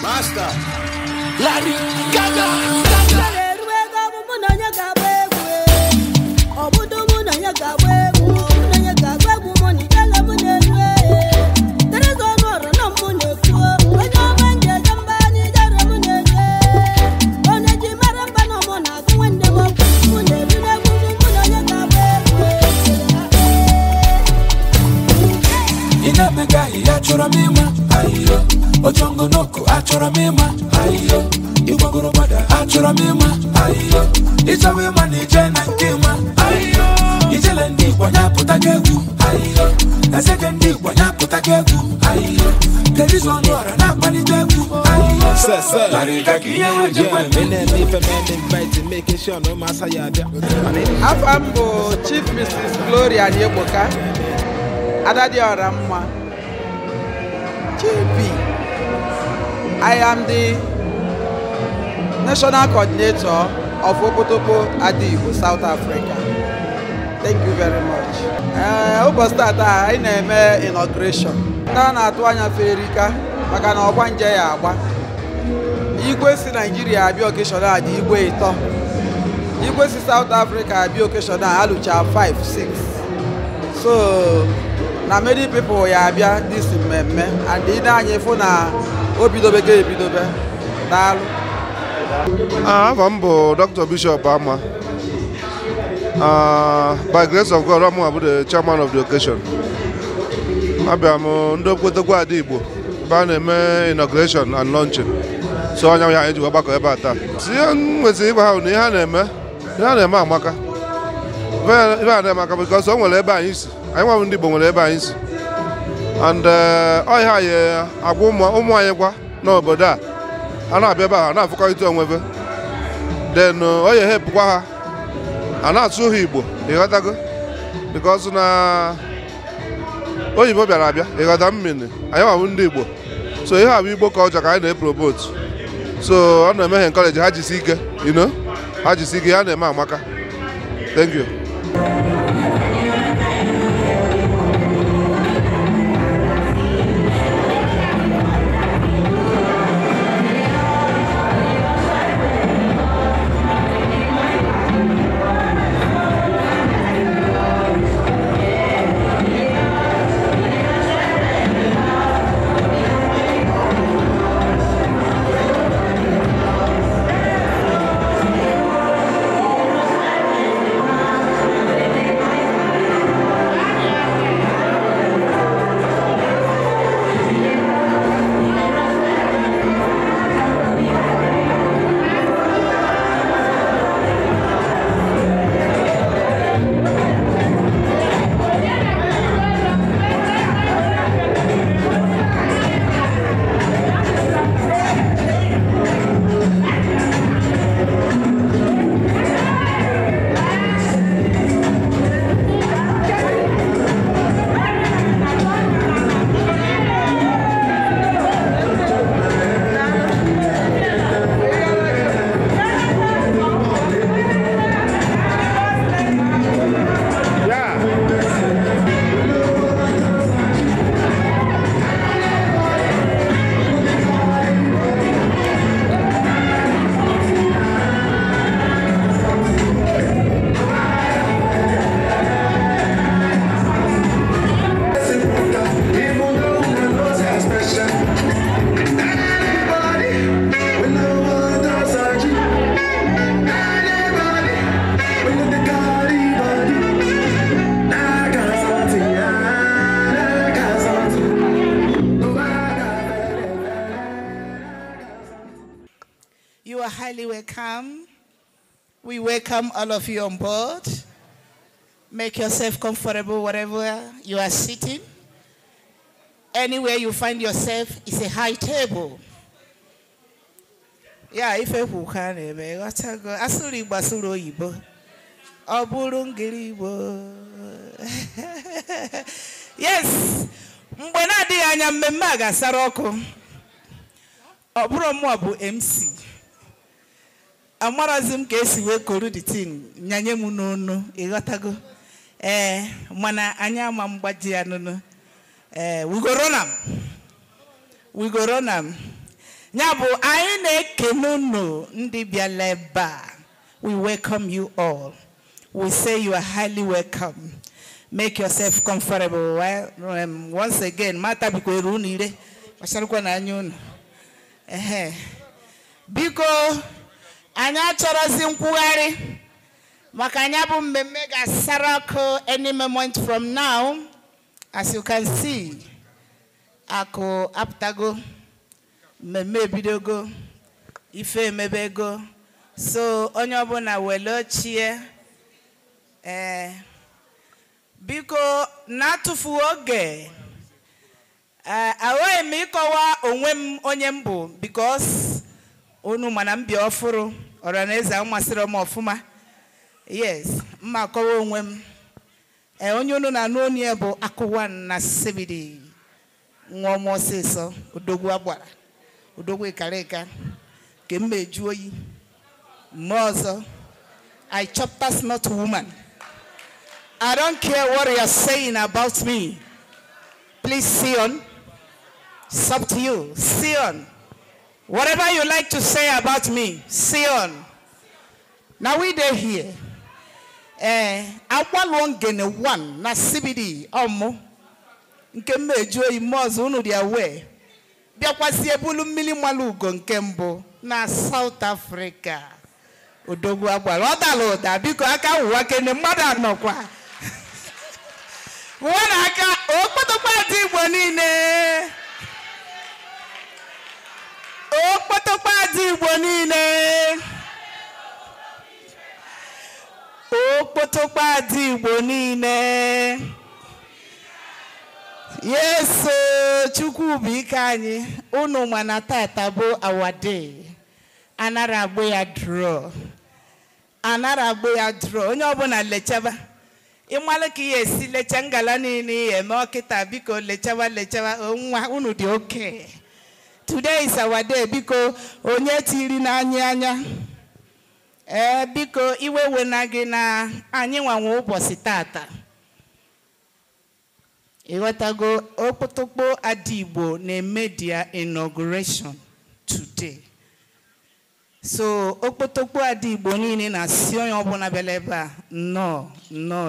Master. Larry Gaga. Achoramima, ayo. Ochongo noko, achoramima, ayo. Iwagurubada, achoramima, ayo. Ichawema ni jena nkema, ayo. Ijelendi wanya putakegu, ayo. Nasekendi wanya putakegu, ayo. Terizonu ara na panitegu, ayo. Larika kiye making sure no masaya there. Afambo Chief Mrs. Gloria Adaigbo Niile. JP. I am the National Coordinator of Okpotokpo Adaigbo, South Africa. Thank you very much. We'll start in inauguration. Na atuanya ferika maka na ogbanje ya agba. Igwe si Nigeria abi occasion adi igwe ito. Igwe si South Africa abi occasion alucha 5 6. So na many people ya abia this mmemme and ina anye fo na obidobeke ebidobe dalu. I'm Dr. Bishop Ama. By grace of God, I'm the chairman of the occasion. I'm Okpotokpo Adaigbo inauguration and launching. So I'm here to go back about that. See, I'm going to how near Hanema. Amaka. Because someone is. I want to be able and I have a woman, no, but that. And I'll be about enough for it on with then all you help and not so Hebrew. You got to go because now oh, you got Arabia, you got a minute. I have a window. So you have Igbo culture kind of promote. So I'm going to encourage Haji Sike, you know, Haji Sike and Maka. Thank you. You are highly welcome. We welcome all of you on board. Make yourself comfortable wherever you are sitting. Anywhere you find yourself is a high table. Yeah, if you can, asuri basuro ibo, oburungiribo. Yes, mbona di anya mmemmaga saroko. Oburo mo abu MC. Amarazim ka esi we koru the thing nyanye mu n'onu ịghọtago mana anya ama mgbaji ya n'onu we go run am Nyabu aine kenunu ndi bialeba. We welcome you all. We say you are highly welcome. Make yourself comfortable. Well, once again, mata biko runire. Masharukwa na anyun. Biko anya chorozi mkwari. Makanyabu mmega sarako any moment from now. As you can see, ako aptago, meme bidogo, ife mebego. So onyobo na welochie. Biko natufu oge. Awe mikowa onwem onyembo because onu manambi ofuru oraneza umasiro mofuma. Yes, makowa onwem. Onyonu na noni ebo akuwan na sebidi. Ngomo seso odogwu agbara. Odogwu ikareka. Kembe juoyi. Mozo. I chop that's not woman. I don't care what you are saying about me. Please, Sion, it's up to you. Sion, whatever you like to say about me, Sion. Now we there here. I want one na CBD omo. Nkembe joy mozo unu dia we. Bia kwasi ebulu mili malugo nkembo na South Africa. Odogwu agbara odaloda biko aka uwake ne mmadụ anọkwa. Wana aka Okpotokpo Adaigbo Niile. Okpotokpo Adaigbo Niile. Okpotokpo Adaigbo Niile. Yes, Chukwu bụ ike anyị. Unu mana tata bụ our day. Anara agbo ya draw. Anara agbo ya draw. Onye ọbụla lechaba. Imale ki yesi lecha ngala nini eme okita biko lechaba nwa unu dị okay. Today is our day biko onye tiri na anya. Biko iwe wenagi na anyị nwanwe ụbọchị tata. Iwatago Okpotokpo Adaigbo na media inauguration today. So Okpotokpo Adaigbo Niile na sion obuna beleba no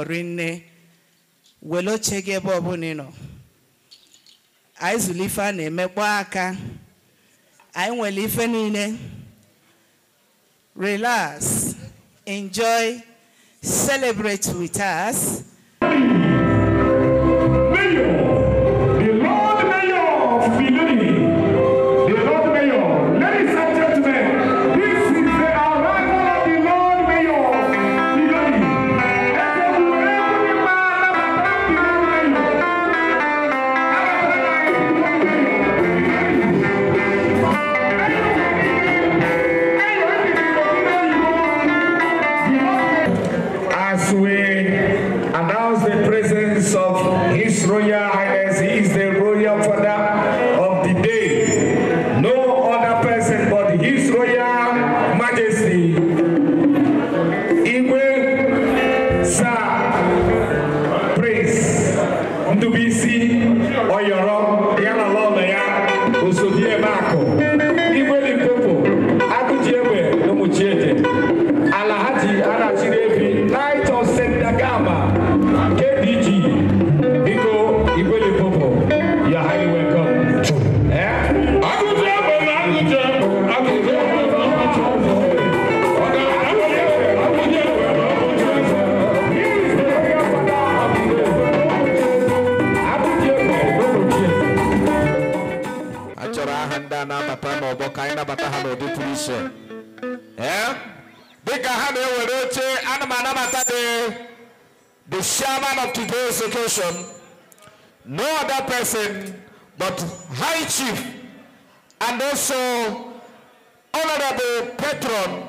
rinne welo chege bobu nino. Aizulifa na emekwa aka. Ai nwele ife niile. Relax, enjoy, celebrate with us. The chairman of today's occasion, no other person but High Chief and also Honorable Patron,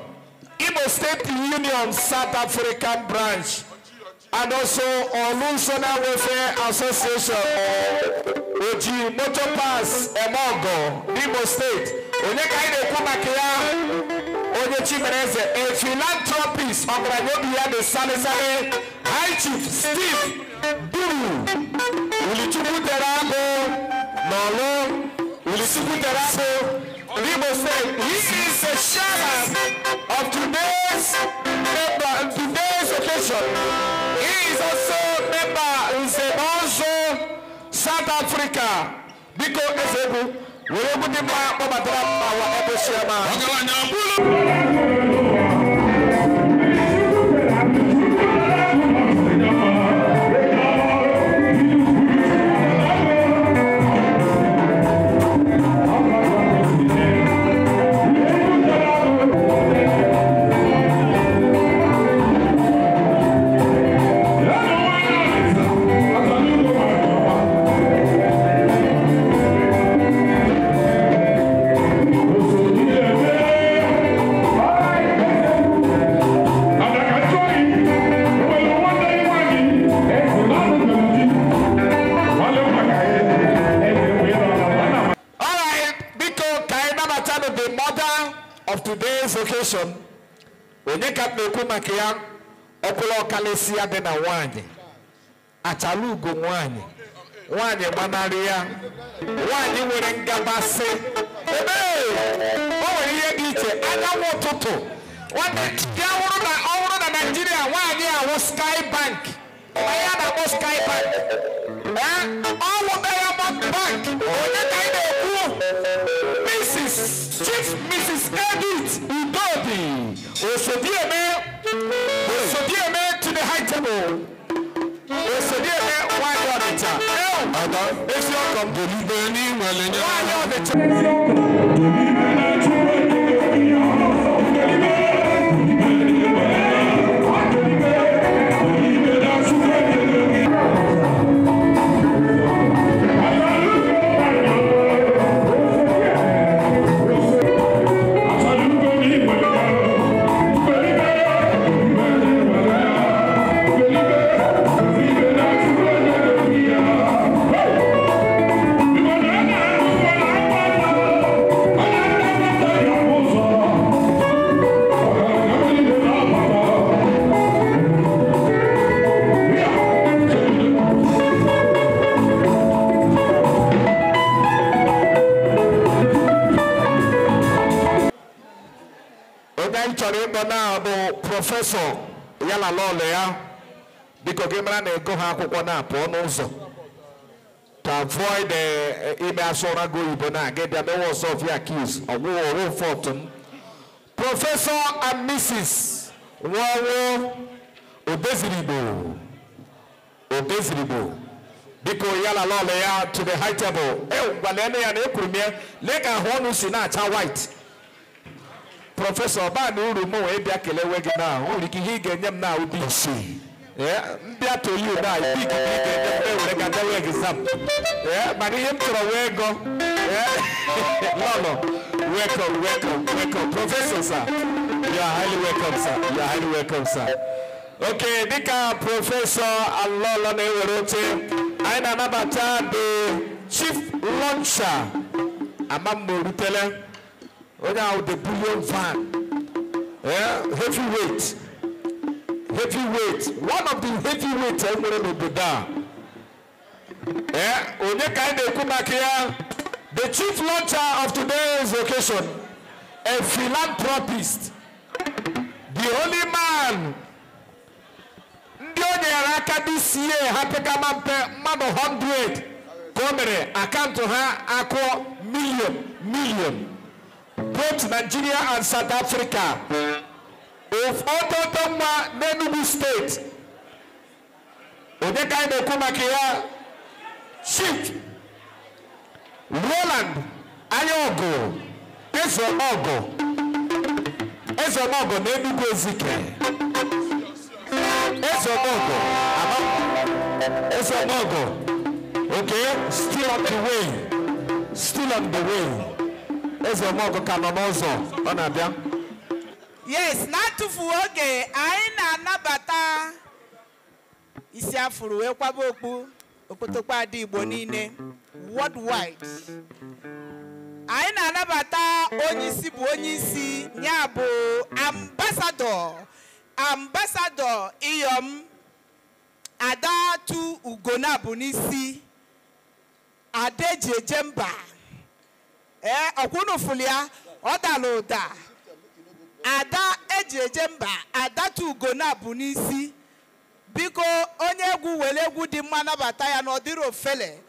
Imo State Union South African Branch, and also Olushona Welfare Association, Oji Motor Pass Emogo, Imo State, Onekaide Kumakia, Onye Chimereze, a philanthropist, Obranyobia de Salesare, High Chief Steve Duru, Ulichuku Terabo, Nolo, Ulichuku Terabo, Imo State. He is the chairman of today's occasion. He is also member in also South Africa. Biko Ezebu, we are going to our Ebo chairman. Of today's occasion, onye kapneku makia okolo kalesia de na wanye achalugo wanye manaria wanye nwere ngabase ebe o nwere ihe dị iche anya ụtụtụ wanye ya ọhụrụ na Nigeria wanye ahụ Sky Bank ya na Sky Bank ọwụ Diamond Bank onye ka ị na-ekwu Chief Mrs. Edith Udodi Osodieme to the high table. Osodieme why auditor. If you come to Libani, why auditor. Professor yala lole ya biko gemra na ego ha akwụkwọ na apụ n'ụzọ to avoid the ime asora go ibo na get the was of your accused owo fortune Professor and Mrs. Wawo Obeziribo biko yala lole ya to the high table gbalene ya na ekurumie lega honu si na acha white Professor Banu Rumo Ebia Keleweg now, who he get them now be see. Yeah, Bia to you now, big exam. Yeah, but him to away go. Yeah, Lolo, welcome, Professor, sir. You are highly welcome, sir. Okay, Dika Professor Alolo Newerote, I'm another the chief launcher, Amambo Rutele. Oh, now the bullion van, heavyweight. One of the heavyweights I'm going to be down. The chief launcher of today's occasion, a philanthropist, the only man. This year, man of 100. Comere, account to her, aqua million. Both Nigeria and South Africa of Okpotokpo Adaigbo State. Odeka Inokumakia, Chief Roland Ayogo, Ezomogo, Nenugu Ezike, Ezomogo, okay, still on the way. Yes, not to fuoge. Aina nabata. Isiafuru ekwaboku. Okpotokpo Adaigbo Niile. Worldwide. Aina nabata onyisi nyabo ambassador iyom Adatu Ugona Bunisi Adeje Jemba. Okuno Fulia, Odaloda. Ada ejejemba. Ada tugona bunisi. Biko onye egwu wele egwu di mma nabata ya na odiro ofele.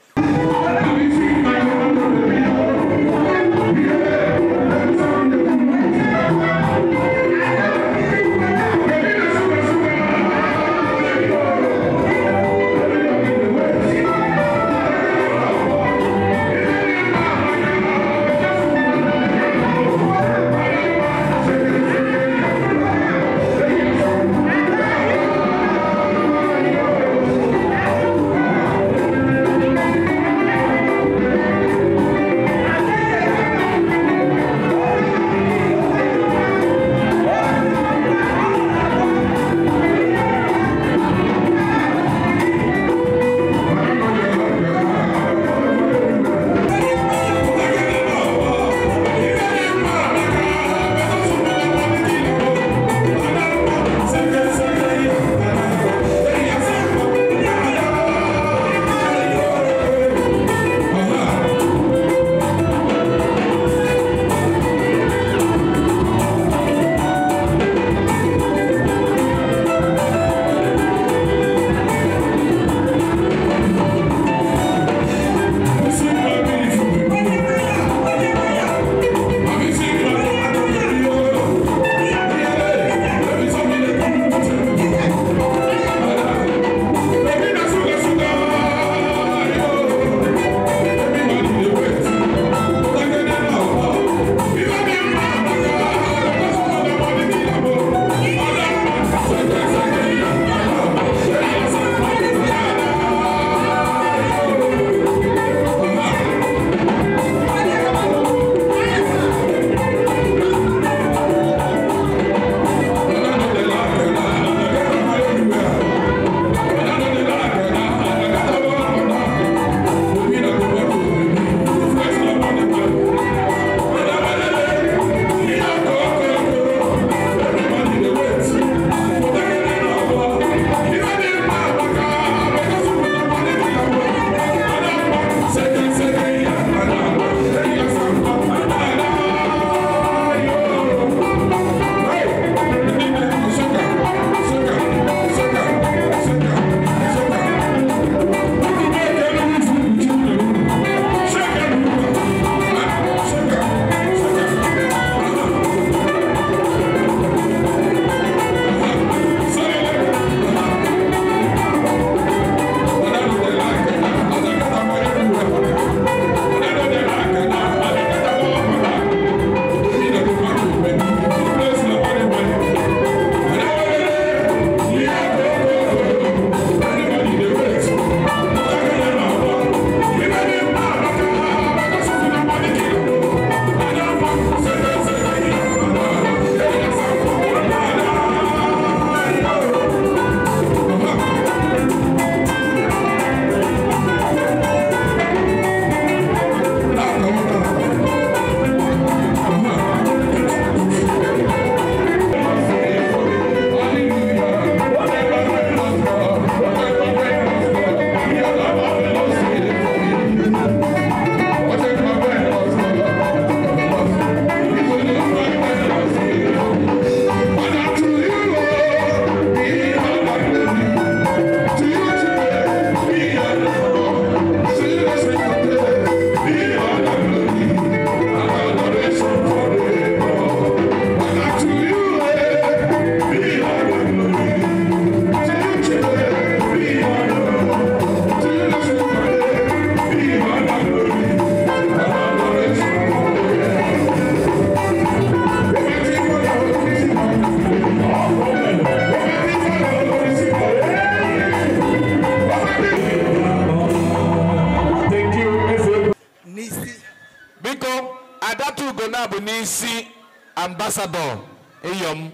Bunisi ambassador Eyom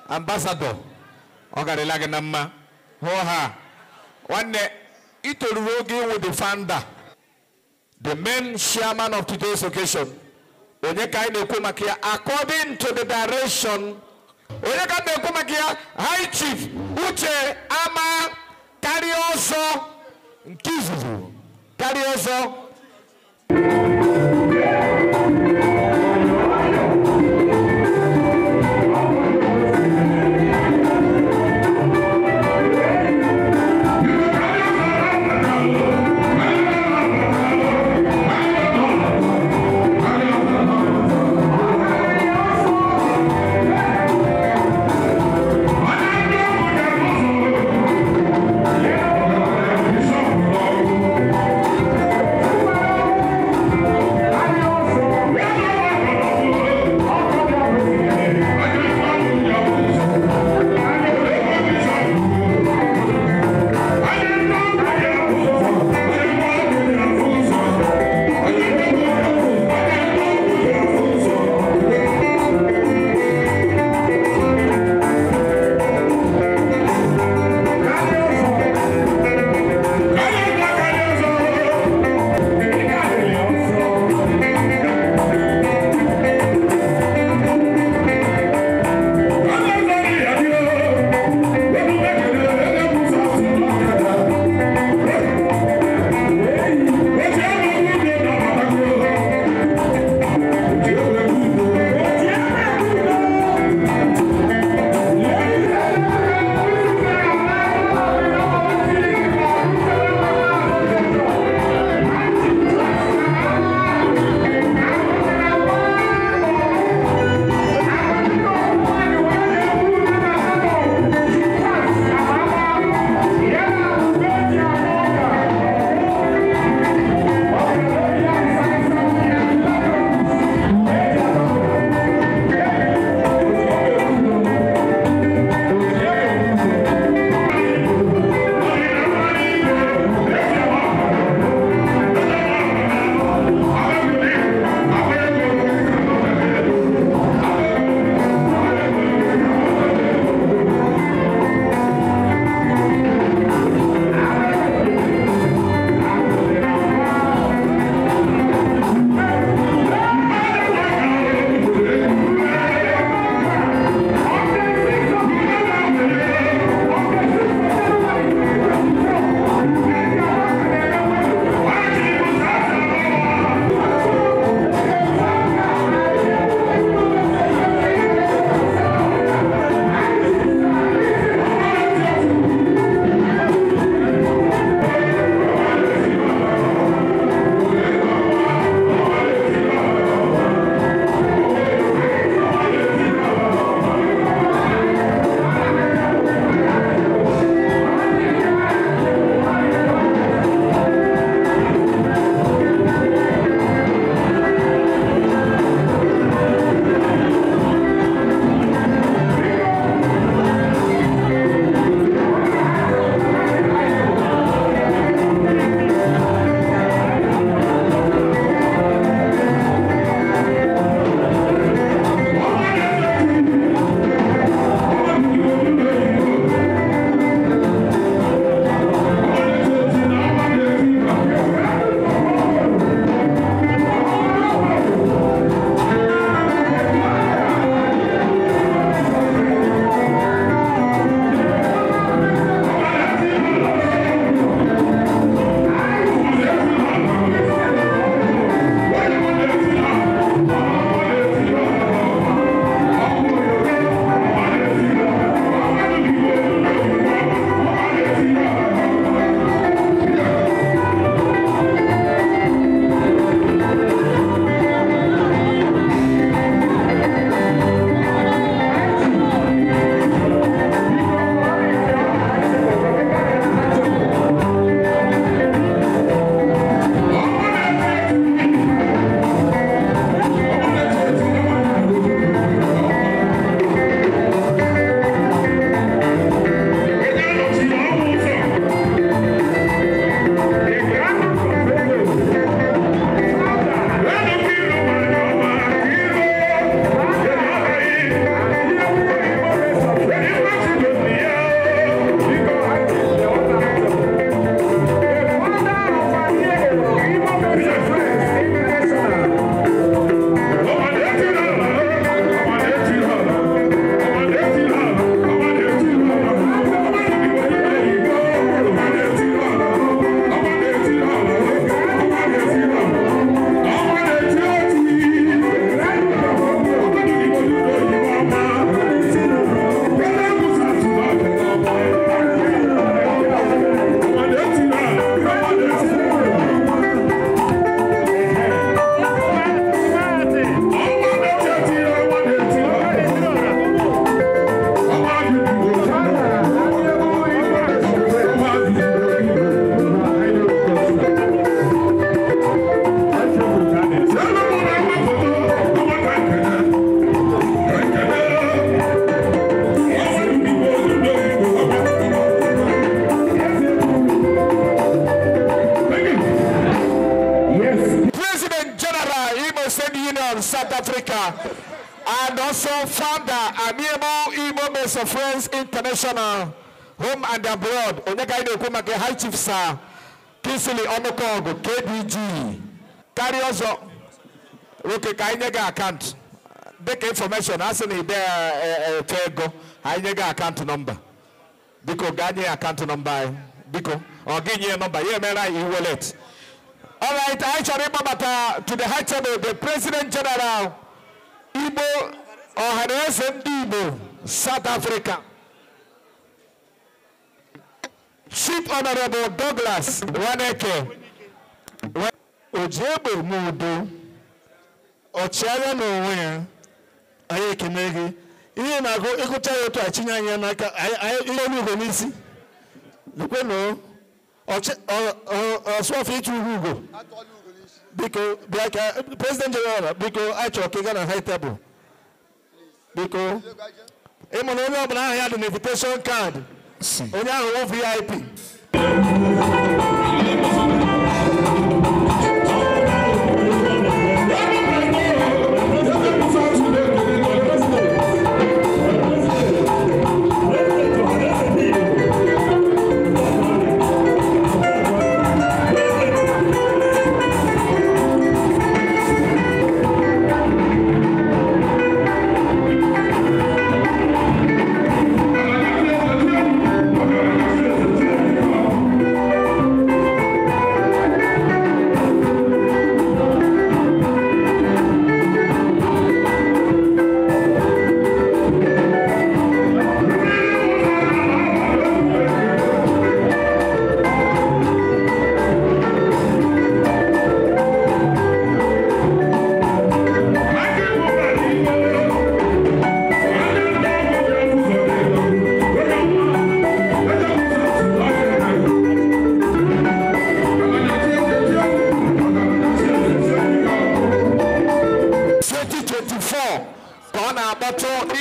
ambassador Ogarelaga Nama Hoha one itoruogi with the founder, the main chairman of today's occasion. According to the direction High Chief Uche Ama Karioso Nkizu Karioso Africa, and also founder Amiable Igbo Base of Friends International, home and abroad. Onyekaide Okwemake High Chief Sir Kinsley Onokogo, KDG. Carry us up. Okay, Kainega account. Make information. As in there, go. I account number. Biko Ganye account number. Biko or give you a number. Yeah, man, you will it. All right, I shall remember to the high table, the President General Igbo or Igbo, South Africa. Chief Honorable Douglas Waneke. Ojebe Mudu. Ochiara no where I can make it. You know, go tell to a China Yanaka. I don't know. Look, no, or Swafi to Hugo. Because President General, because I took a high table. Because Emmanuel I had an invitation card. Only I VIP.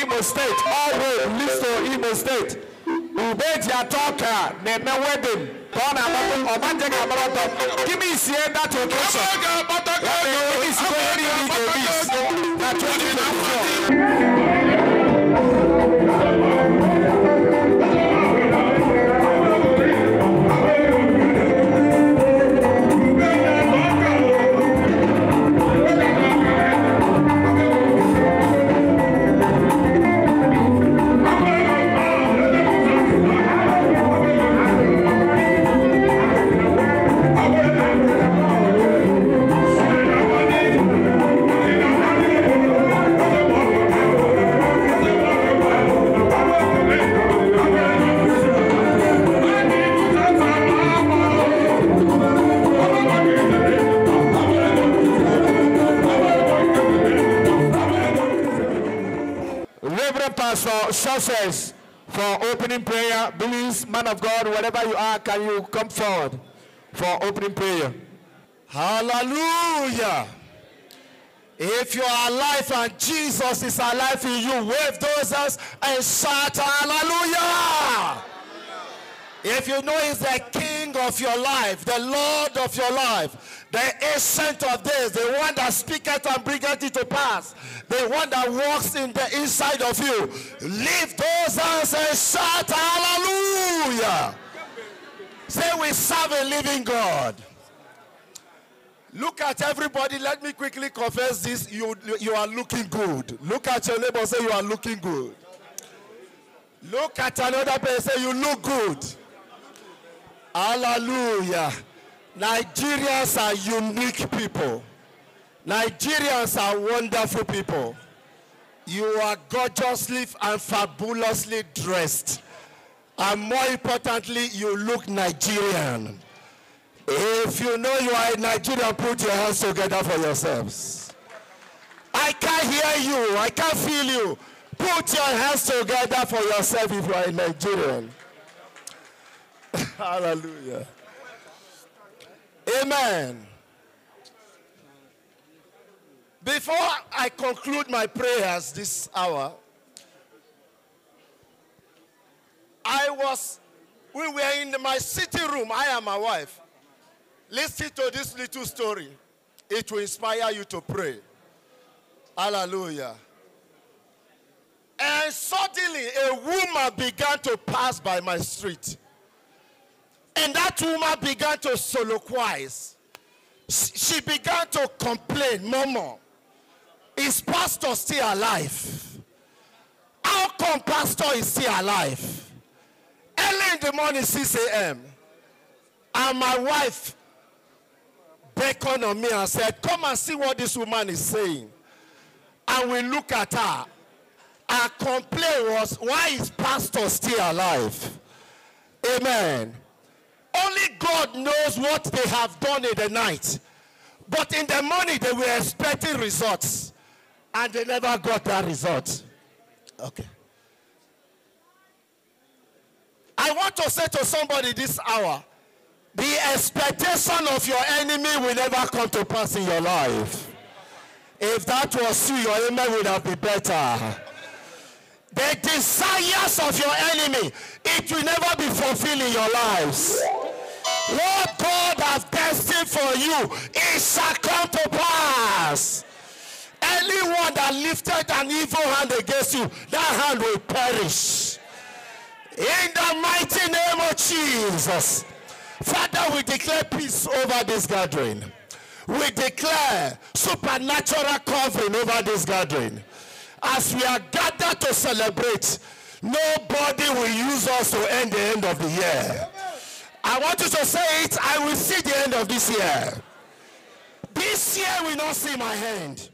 Imo State, all way, Listo, Imo State. Ubedi Atoka, Neme Wedding, Kona Omanja Barato. Give me see that occasion. Pastor success for opening prayer. Please, man of God, wherever you are, can you come forward for opening prayer? Hallelujah. If you are alive and Jesus is alive in you, wave those hands and shout hallelujah. If you know he's the King of your life, the Lord of your life, the Ancient of Days, the one that speaketh and bringeth it to pass, the one that walks in the inside of you, lift those hands and shout hallelujah. Say, we serve a living God. Look at everybody. Let me quickly confess this. You are looking good. Look at your neighbor. Say, you are looking good. Look at another person. Say, you look good. Hallelujah. Nigerians are unique people. Nigerians are wonderful people. You are gorgeously and fabulously dressed. And more importantly, you look Nigerian. If you know you are a Nigerian, put your hands together for yourselves. I can't hear you. I can't feel you. Put your hands together for yourself if you are a Nigerian. Hallelujah. Amen. Before I conclude my prayers this hour, we were in my sitting room, I and my wife. Listen to this little story. It will inspire you to pray. Hallelujah. And suddenly a woman began to pass by my street. And that woman began to soliloquize. She began to complain, Mama, is pastor still alive? How come pastor is still alive? Early in the morning, 6 a.m. And my wife beckoned on me and said, come and see what this woman is saying. And we look at her. Her complaint was, why is pastor still alive? Amen. Only God knows what they have done in the night. But in the morning, they were expecting results. And they never got that result. Okay. I want to say to somebody this hour, the expectation of your enemy will never come to pass in your life. If that was you, your amen would have been better. The desires of your enemy, it will never be fulfilled in your lives. What God has destined for you, it shall come to pass. Anyone that lifted an evil hand against you, that hand will perish. In the mighty name of Jesus. Father, we declare peace over this gathering. We declare supernatural covering over this gathering. As we are gathered to celebrate, nobody will use us to end the end of the year. I want you to say it, I will see the end of this year. This year will not see my hand.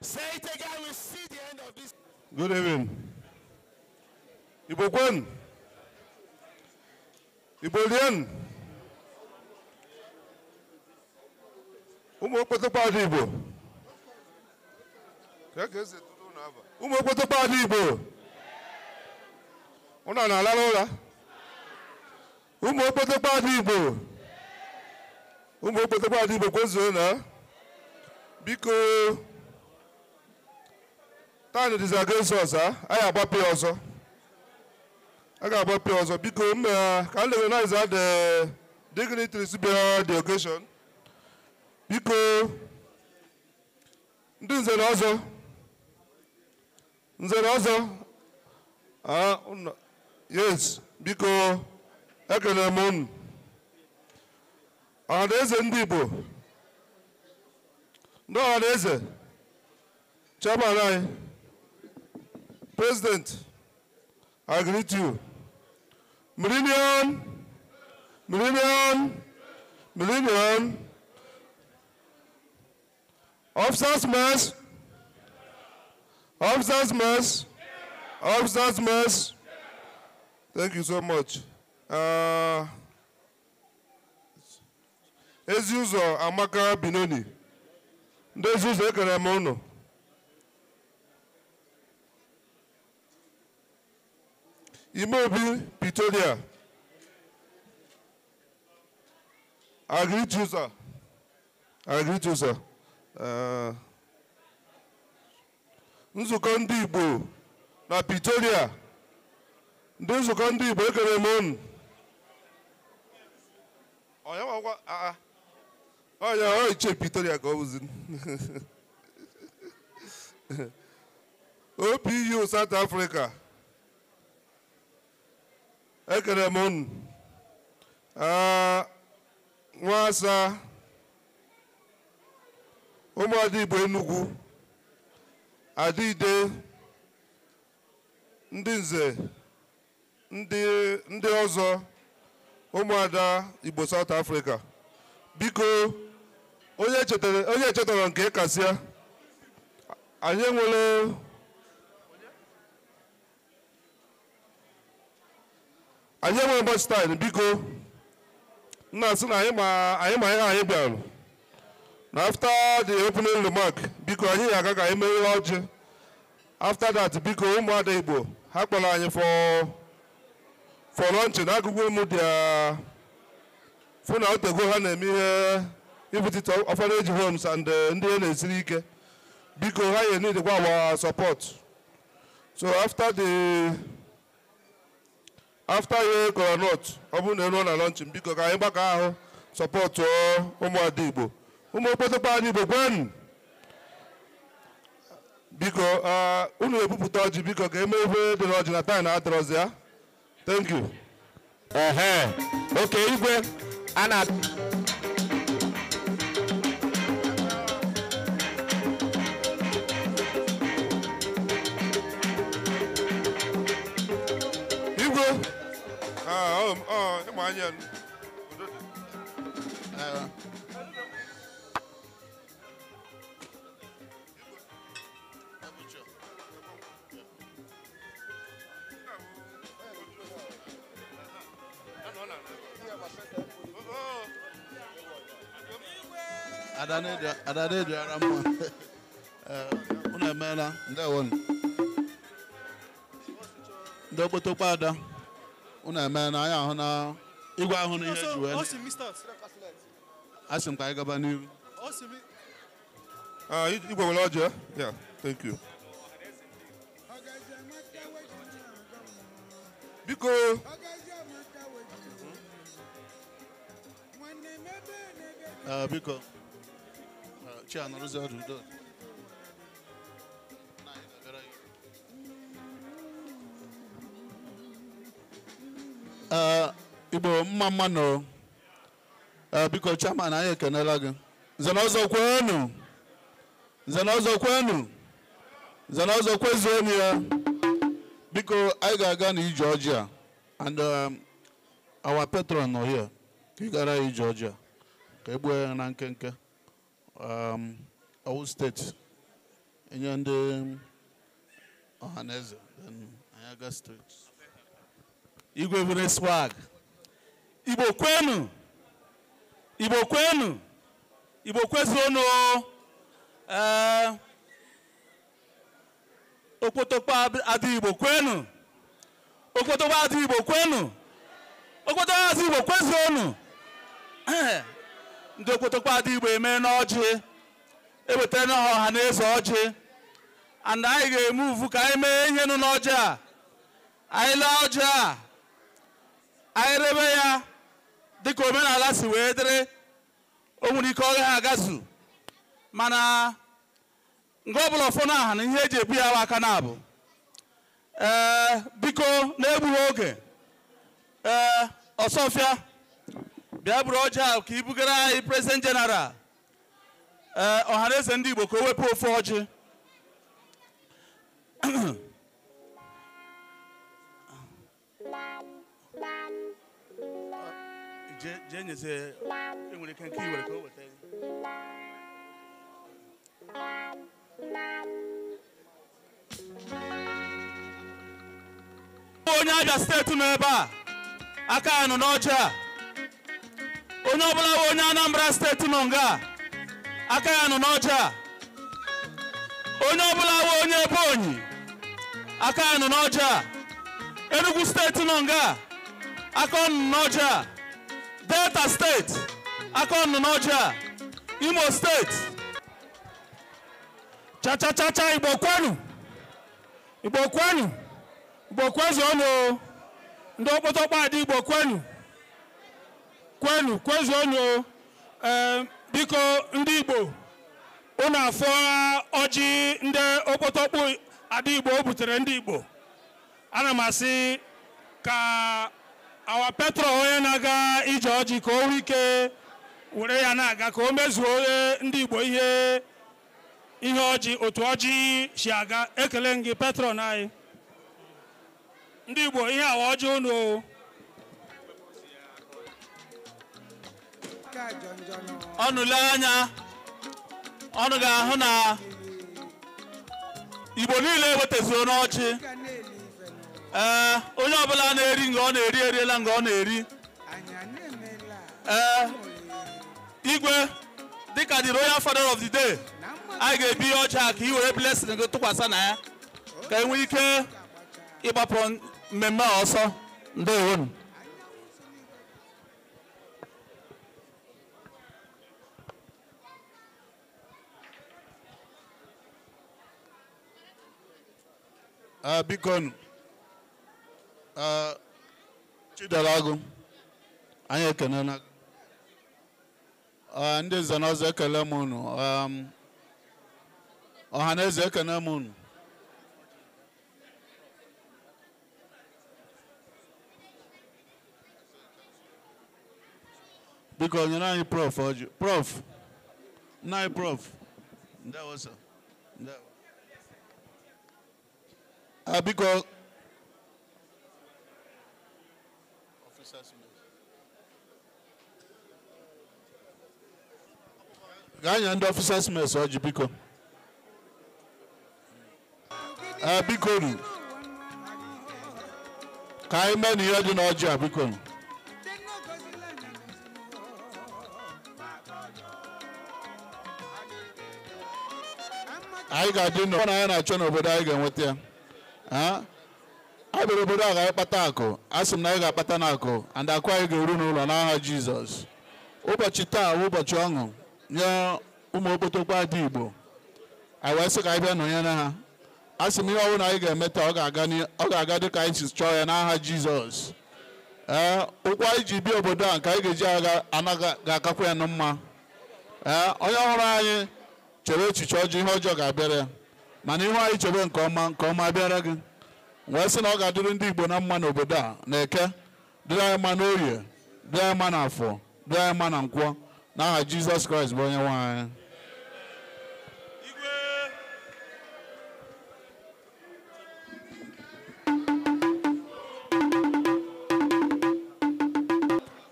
Say it again, I will see the end of this. Good evening. Igbo Kwen. Igbo Lien. Okpotokpo Adaigbo. Okpotokpo Adaigbo. Una na ala ụla. Okpotokpo Adaigbo. Okpotokpo Adaigbo kwezuo na. Biko time is against us, I have a pay also. I got a pay also because I recognize that the dignitaries behind the occasion. Because this is also. Yes, because I can among. And there's a people. No, there's a Chairman. President, I greet you. Millennium. Officers mess. Thank you so much. As usual, Amaka Binoni. As usual, Ekaramono. Imobi Pitolia. I greet you, sir. Nzukọ ndị Igbo na Pitolia. Ndị nzukọ ndị Igbo ekere m. Oya iche Pitolia ka ọ bụzi. OPU South Africa. Ekere m. Nwasa ụmụada Igbo Enugu Adịide ndị nze ndị ọzọ ụmụada Igbo South Africa biko onye chetara nke kasịa anyị nwere much time biko na sị na anyị ma ihe anyị bịara na after the opening remark biko anyị ga-aga ka anyị mere ọjị after that biko ụmụada Igbo ha kpọrọ anyị for lunch na agụgụ ụmụ dị fụ na otego ha na-eme ihe ibutite orphanage homes and ndị ihe na-esiri ike biko ha ya need our support. So after ye koronot ọbụ na ero na lunch biko ka anyị gbakọ ahụ support ụmụada Igbo. Okpotokpo Adaigbo Kwen. biko unu ebupụta ọjị biko ka eme ebe dị n'ọjị na time na-atọrọzi ya. Thank you. Okay, Igwe, ana Igwe, ịma anya Adane Aramu. Unamela, Ndawon. Okpotokpo Ada. Unamela, I am Igwe ahụ ihe juwe. Asị m ka anyị gaba n'ihu. Igwe nwere ọjị. Yeah, thank you. Biko. Biko. Chia nọrọzi ọdụ udo. Igbo mma nọ. Biko chairman anyị ekenela gị. Nzanọzọ kwenu. Nzanọzọ kwenu. Nzanọzọ kwezuonu ya. Biko anyị ga-aga n'ije ọjị a. And our patron nọ here. Ka ị gara ije ọjị a. Ka egbuo ya na nkenke. Owu steeti. Enye ndị ọhaneze. Then anyị aga steeti. Igwe nwere swag. Igbo kwenu. Igbo kwenu. Igbo kwezuonu. Okpotokpo Adaigbo kwenu. Okpotokpo Adaigbo kwenu. Okpotokpo Adaigbo kwezuonu. Ndị Okpotokpo Adaigbo eme n'ọjị. Ewetara na ọha na eze ọjị. And anyị ga-emuvu ka anyị mee ihe nụ n'ọjị a. Anyị lee ọjị a. Anyị rebe ya dịka omenala si wee dịrị. O nwere ike ọ gaghị agazu. Mana nke ọbụla ọfọ n'aha na ihe eji ebu ya aka na-abụ. Biko na-egbughị oge. Ọsọfịa bịa buru ọjị a ka ibugara anyị President General ọhaneze ndị Igbo ka o wepụ ofu ọjị. Je nyeze enwere ike nke iwere ka o weta. Onye Abia steeti nọ ebe a aka ya nọ n'ọjị a. Onye ọbụla bụ onye Anambra steeti nọ nga aka ya nọ n'ọjị a. Onye ọbụla bụ onye Ebonyi aka ya nọ n'ọjị a. Enugu steeti nọ nga aka ọ nọ n'ọjị a. Delta steeti aka ọ nọ n'ọjị a. Imo steeti. Cha Igbo kwenu. Igbo kwenu. Igbo kwezuonu. Ndị Okpotokpo Adaigbo kwenu. Kwenu kwezuonu. Biko ndị Igbo unu afọ ọjị ndị Okpotokpo Adaigbo butere ndị Igbo. Ana m asị ka our petrol onye na-aga ije ọjị ka o nwee ike were ya na-aga ka o mezuo ndị Igbo ihe ọjị otu ọjị si aga. Ekele gị petrol anyị. Ndị Igbo ihe awa ọjị unu. Ọnụ lee anya ọnụ ga-ahụ na Igbo niile ewetazuo n'ọjị. Onye ọbụla na-eri nga ọ na-eri eriela nga ọ na-eri. Igwe dịka the royal father of the day anyị ga-ebi ọjị a ka i were blessing gị tụkwasị na ya ka e nwee ike ịgbapụ mmemme a ọsọ. Ndeewonu. Biko Chidalagu anyị ekenela ndị Nzanọzọ ekele m unu. Ohaneze ekene m unu. Biko nyere anyị prof ọjị. Prof. Nna anyị prof. Ndewo sir. Ndewo. Biko Ganya ndị officers mess ọjị biko. Biko nu. Ka anyị mee n'ihe dị n'ọjị a biko nu. Anyị ga-adị n'ọ na anyị na-achọ n'obodo anyị ga-enweta ya. Anyị bịara obodo a ga-akpata akụ. Asị m na anyị ga-akpata n'akụ and akụ anyị ga-eru n'ụlọ n'aha Jizọs. Ụbọchị taa bụ ụbọchị ọṅụ nye ụmụ Okpotokpo Adaigbo. Anyị wee sị ka anyị bịa nọnyere ha. Asị m ihe ọbụla anyị ga-eme taa ọ ga-aga dị ka anyị si chọọ ya n'aha Jizọs. Ụkwụ anyị ji bịa obodo a nke anyị ga-eji agha anaghị ga-akakwa ya mma. Onye ọhụrụ anyị chere echiche ọjọọ ihe ọjọọ ga-abịara ya mana ihu anyị chebe nke ọma bịara gị wee sị na ọ ga-adịrị ndị Igbo na mma n'obodo a na Eke dịrị anyị mma n'Orie dịrị anyị mma n'Afọ dịrị anyị mma na Nkwọ n'aha Jizọs Kraịst bụ onye nwe anyị.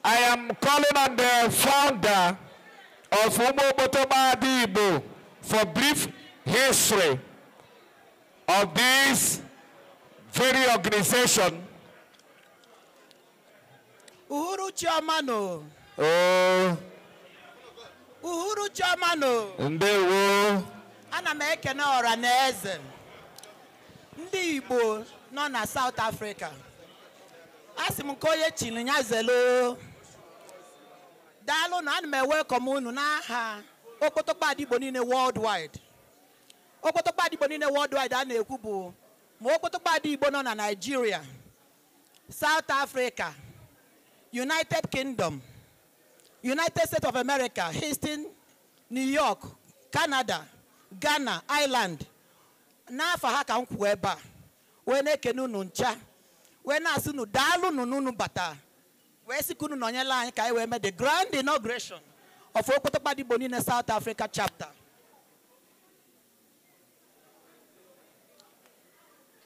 I am calling on the founder of Okpotokpo Adaigbo for brief history of this very organization. Uhuru Chiamano. Oh. Uhuru Chiamano. Ndewo. Ana m ekene ọra na eze. Ndị Igbo nọ na South Africa. Asị m nke onye chiri nya zelo. Daalụ na ana m welcome unu n'aha Okpotokpo Adaigbo Niile worldwide. Okpotokpo Adaigbo Niile worldwide a na-ekwu bụ ma Okpotokpo Adaigbo nọ na Nigeria, South Africa, United Kingdom, United States of America, Houston, New York, Canada, Ghana, Ireland. N'afọ ha ka m kwuo ebe a wee na-ekene unu ncha wee na-asị unu daalụ unu bata wee sị ka unu nọnyela anyị ka anyị wee mee the grand inauguration of Okpotokpo Adaigbo Niile South Africa chapter.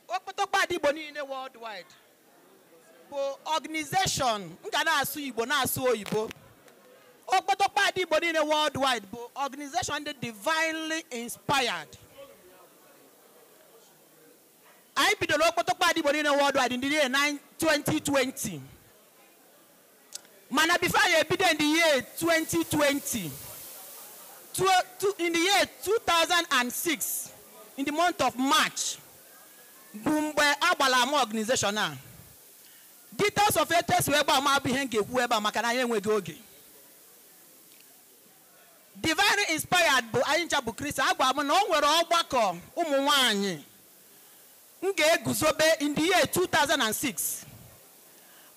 Okpotokpo Adaigbo Niile worldwide bụ organization m ga na-asụ Igbo na-asụ oyibo. Okpotokpo Adaigbo Niile worldwide bụ organization dị divinely inspired. I bidoro Okpotokpo Adaigbo Niile worldwide in the year 2020. Mana before I bidoro in the year 2020, in the year 2006, in the month of March, Bumbe Abalama organization now. Details of it test weba ma bihenke weba makana yenwege oge. Divinely inspired bụ anyị ncha bụ Kristo agwa m na o nwere ọgbakọ ụmụ nwaanyị ga-eguzobe in the year 2006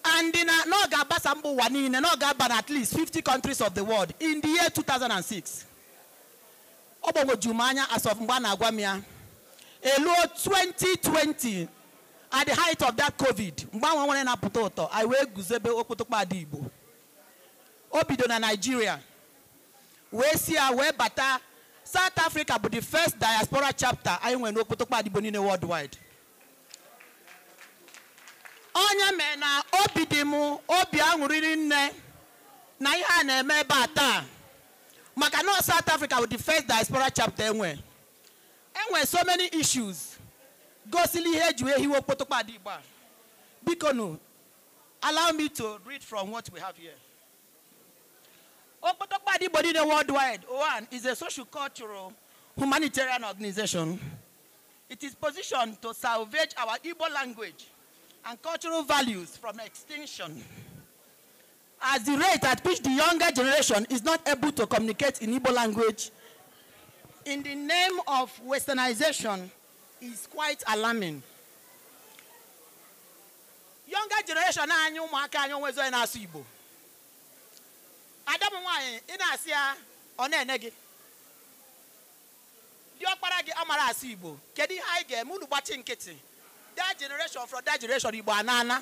and na no ga-agbasa mba ụwa niile no ga-aba na at least 50 countries of the world in the year 2006. Ọ gbagwoju m anya as of mgbe a na-agwa m ya eluo 2020 at the height of that COVID mgbe anwa nwere na-apụta ụtọ anyị wee guzobe Okpotokpo Adaigbo. O bido na Nigeria wee si ya wee bata South Africa bụ the first diaspora chapter anyị nwere n'Okpotokpo Adaigbo Niile worldwide. Onye mee na obi dị m obi aṅụrịrị nne na ihe a na-eme ebe a taa maka na South Africa bụ the first diaspora chapter enwe so many issues gosili ihe eji wee hiwe Okpotokpo Adaigbo a. Biko nu allow me to read from what we have here. Okpotokpo Adaigbo Niile worldwide, OAN, is a socio-cultural humanitarian organization. It is positioned to salvage our Igbo language and cultural values from extinction. As the rate at which the younger generation is not able to communicate in Igbo language in the name of westernization is quite alarming. Younger generation anyị ụmụaka anyị onwezo na-asụ Igbo. Adam nwanyị ị na-asị ya ọ na-ene gị. diokpara gị amara asụ Igbo kedu ihe anyị ga-eme unu gbachi nkịtị that generation from that generation Igbo anana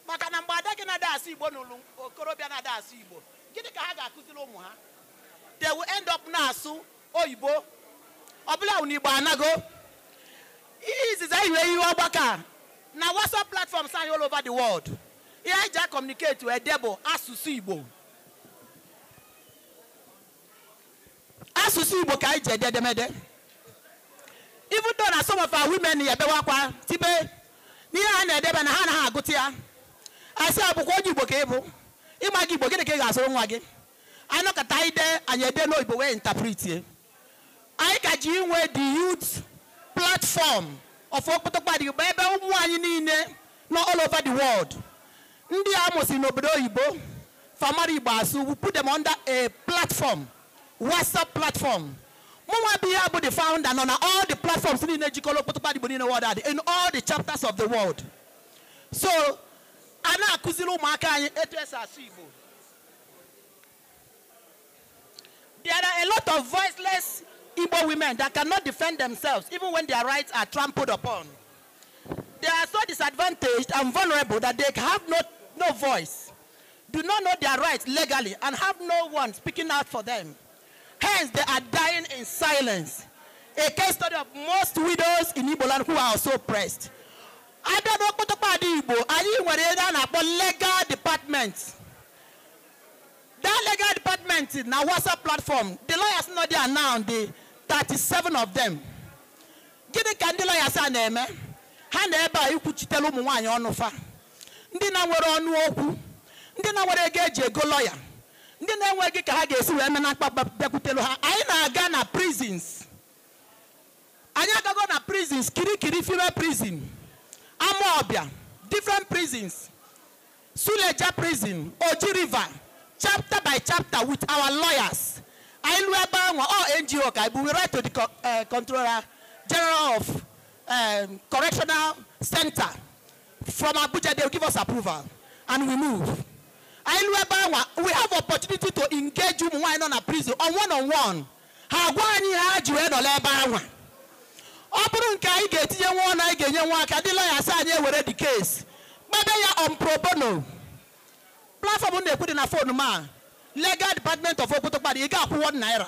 maka na mgbe ada gị na-ada asụ Igbo n'ụlọ okorobịa na-ada asụ Igbo gịnị ka ha ga-akụziri ụmụ ha they will end up na-asụ oyibo ọbụla unu Igbo anago ihe izizi anyị wee ihe ọgbaka na WhatsApp platforms anyị all over the world ihe anyị ji communicate wee debo asụsụ Igbo asụsụ Igbo ka anyị ji edemede even though na some of our women yebewakwa tibe n'ihe ha na-edebe na ha na agụta ya asị akwụkwọ onye Igbo ka ịbụ ịma gị Igbo gịnị ka ị ga-asụrụ nwa gị anyị nọkọta anyị dee anyị ede n'oyibo wee interpret ye anyị ka ji inwe the youth platform of Okpotokpo Adaigbo ebe ụmụ anyị niile no all over the world ndị a mụsị n'obodo oyibo famara Igbo asụ we put them under a platform WhatsApp platform mụnwa bụ ihe bụ the founder nọ na all the platforms niile jikọrọ Okpotokpo Adaigbo niile world in all the chapters of the world so a na-akụziri ụmụaka anyị etu esi asụ Igbo. There are a lot of voiceless Igbo women that cannot defend themselves even when their rights are trampled upon. They are so disadvantaged and vulnerable that they have no voice, do not know their rights legally, and have no one speaking out for them. Hence, they are dying in silence. A case study of most widows in Igbo land who are also oppressed. I don't know Okpotokpo Adaigbo, anyị nwere na legal department. That legal department in our WhatsApp platform, the lawyers know they are now, the 37 of them. Gịnị ka ndị lawyers a na-eme? Ha na-ebe a ikwuchitelu ụmụ nwaanyị ọnụ fa. Ndị na-nwere ọnụ okwu, ndị na-nwere ego eji ego lawyer, ndị na-enweghị ka ha ga-esi wee mena mkpa bịakwutelu ha. Anyị na-aga na prisons. Anyị agago na prisons, Kirikiri female prison, Amawbia, different prisons, Suleja prison, Oji River, chapter by chapter with our lawyers. I all NGO, we write to the Controller General of Correctional Center. From Abuja, they will give us approval, and we move. We have opportunity to engage you on a prison on one-on-one. I get the case. Maybe you on pro bono. Platform they put in a phone man. Legal department of Okpotokpo Adaigbo, you got #1.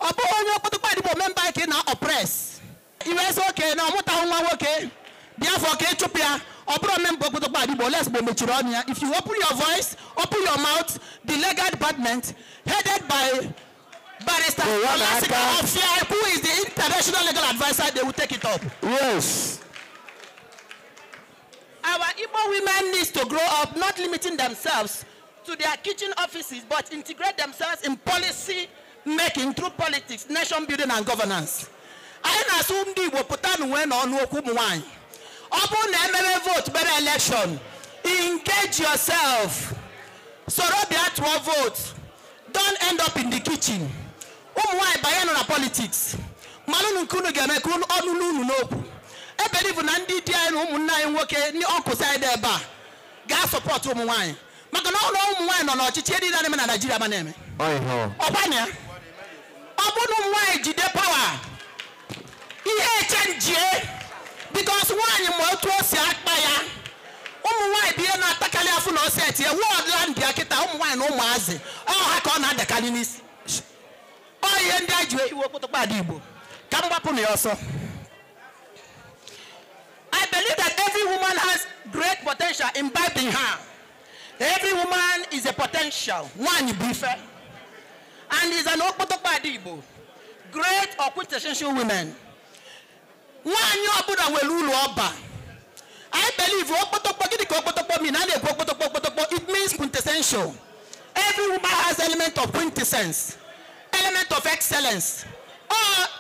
Okpotokpo Adaigbo member can now oppress. You is okay now. Okay. Therefore, okay, Ethiopia. Member Okpotokpo Adaigbo, let's go Mechironia. If you open your voice, open your mouth, the legal department headed by Barrister Olasika, who is the international legal advisor, they will take it up. Yes. Our Igbo women need to grow up, not limiting themselves to their kitchen offices, but integrate themselves in policy making through politics, nation building, and governance. I assume the Igbo put on when on Wokumwine. Open the vote, better election. Engage yourself. So to vote. Don't end up in the kitchen. Bayano politics. Malunu kunu game kunu onunu no. I believe Nandi Tiano Munai Woke, ni uncle side there bar. Gas support to Mwine. Makano no wine on our Chichedi and Nigeria maneme. Obania. Obunu Mwine Jide power. EHNJ because one you more to us Yakbaya. Why be an attacker for no set here? What land Yakita, wine, no mazi. Oh, I can't the Calinis. Oh, and that you will put a Adaigbo. Come up on yourself. I believe that every woman has great potential imbibed in her. Every woman is a potential. One you prefer. And is an Okpotokpo Adaigbo. Great or quintessential women. One you are put away Lulu Oba. I believe it means quintessential. Every woman has element of quintessence, element of excellence. I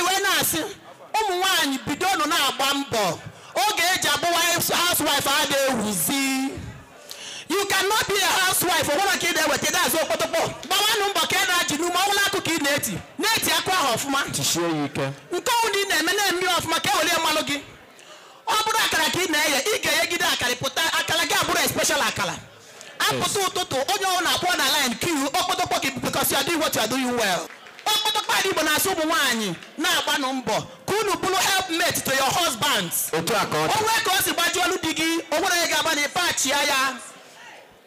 went ask one bidon na bambo. Housewife you cannot be a housewife or one kid with that's Okpotokpo. But one number can you know to kid neti. Neti aqua of man to show you can. Go in and me of Macao Malogi. Obra Karaki, Ika Yagida Karipota, Akalagabura, special Akala. because you are doing what you are doing well. Okpotokpo Adaigbo na-asụ ụmụ nwaanyị na-agba mbọ ka unu bụrụ helpmate to your husbands. O nwee ka o si gbajuo olu di gị, o nwere onye ga-agba na ịpachi ya.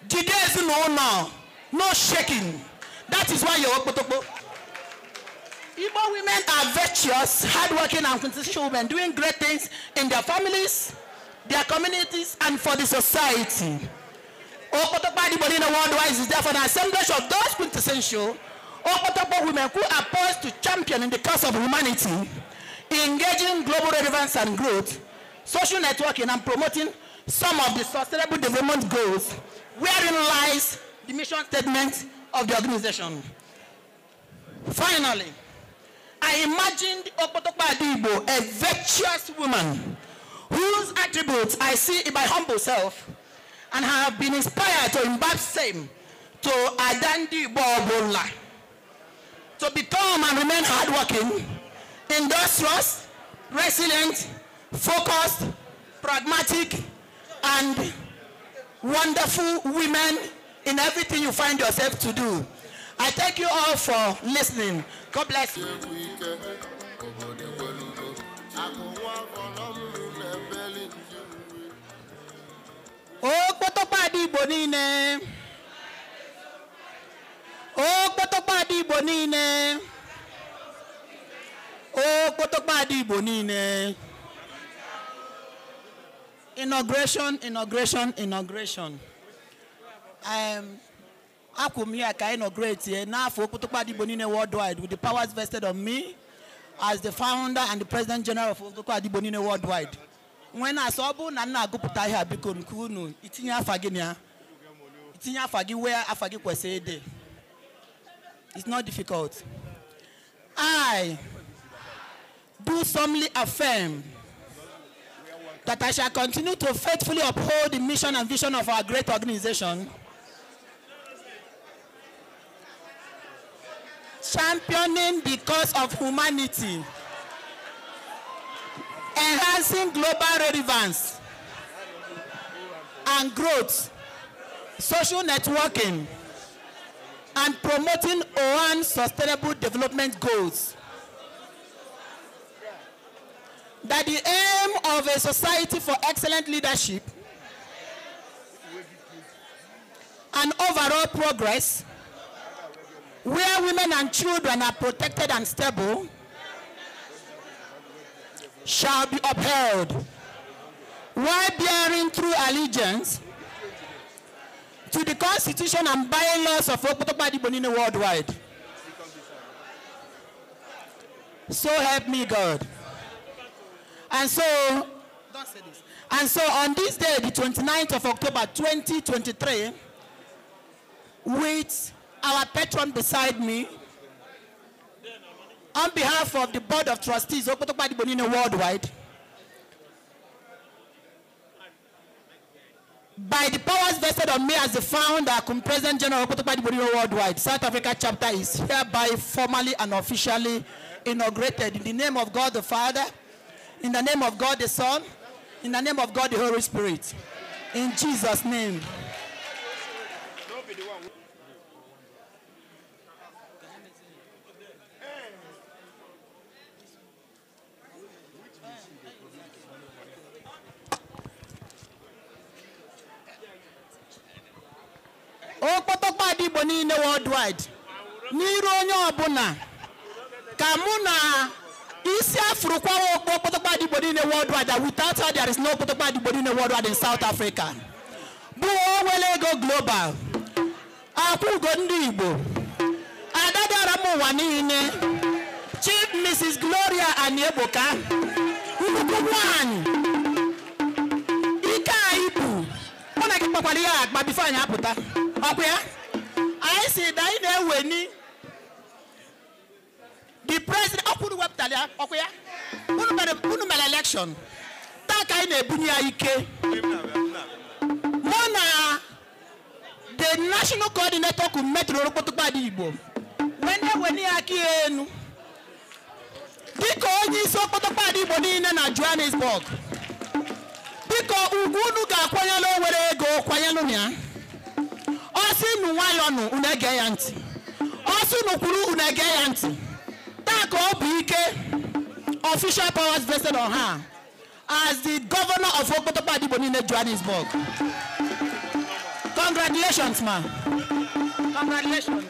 Jide ezinụlọ, no shaking. That is why you're Okpotokpo. Igbo women are virtuous, hardworking, and quintessential women doing great things in their families, their communities, and for the society. Okpotokpo Adaigbo Niile worldwide is therefore an assemblage of those quintessential Okpotokpo women who are poised to champion in the cause of humanity, engaging global relevance and growth, social networking, and promoting some of the sustainable development goals, wherein lies the mission statement of the organization. Finally, I imagined Okpotokpo Adaigbo, a virtuous woman whose attributes I see in my humble self and have been inspired to imbibe same to Adandi Bobola, to become and remain hardworking, industrious, resilient, focused, pragmatic, and wonderful women in everything you find yourself to do. I thank you all for listening. God bless you. Okpotokpo Adaigbo Niile. Okpotokpo Adaigbo Niile. Okpotokpo Adaigbo Niile. Inauguration. I come here to inaugurate here now for Okpotokpo Adaigbo Niile worldwide with the powers vested on me as the founder and the president general of Okpotokpo Adaigbo Niile worldwide. When I saw Nana Guputa here, because Kunu, Itinya Faginia, Itinya Fagi, where Afagi was said, it's not difficult. I do solemnly affirm that I shall continue to faithfully uphold the mission and vision of our great organization, championing the cause of humanity, enhancing global relevance and growth, social networking, and promoting OAN sustainable development goals. That the aim of a society for excellent leadership and overall progress, where women and children are protected and stable, shall be upheld, while bearing true allegiance to the Constitution and bylaws of Okpotokpo Adaigbo Niile worldwide. So help me God. And so, don't say this. And so on this day, the 29th of October 2023, with our patron beside me, on behalf of the Board of Trustees of Okpotokpo Adaigbo Niile worldwide, by the powers vested on me as the founder and president general of Okpotokpo Adaigbo Niile worldwide, South Africa chapter is hereby formally and officially inaugurated in the name of God the Father, in the name of God the Son, in the name of God the Holy Spirit. In Jesus' name. Okpotokpo Adaigbo Niile worldwide. N'iru onye ọbụla ka mụ na isi afurukwa Okpotokpo Adaigbo Niile worldwide, that without her there is no Okpotokpo Adaigbo Niile worldwide in South Africa. Bụ Owelego Global, Akwụgo Ndị Igbo, Adadara m ụwa niile, Chief Mrs. Gloria Anieboka, nnukwu nwanyị, ike anyị bụ, ọ na gị kpakwara ya agba bifo anyị apụta. I see that the president of the webtalia, election. Mona, the national coordinator could met Okpotokpo Adaigbo. When they were near Kienu, because Okpotokpo Adaigbo Niile na Johannesburg. Because Ugunu ga kwanyalo were go kwanyalo nya. Osi nuwayonu unegeyanti. Osi nukuru unegeyanti. Tako obike official powers vested on her as the governor of Okpotokpo Adaigbo Niile, Johannesburg. Congratulations, ma. Congratulations.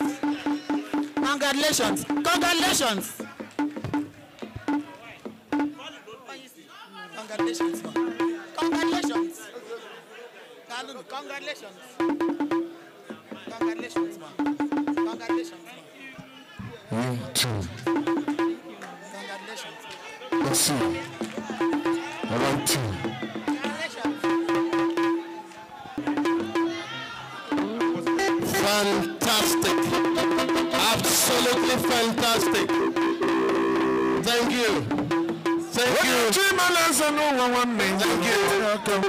Congratulations. Congratulations. Congratulations, ma. Congratulations. Congratulations. Congratulations, ma. Congratulations, ma. 1, 2. Congratulations. Let's see. 1, 2. Fantastic. Absolutely fantastic. Thank you. Thank you. Thank you.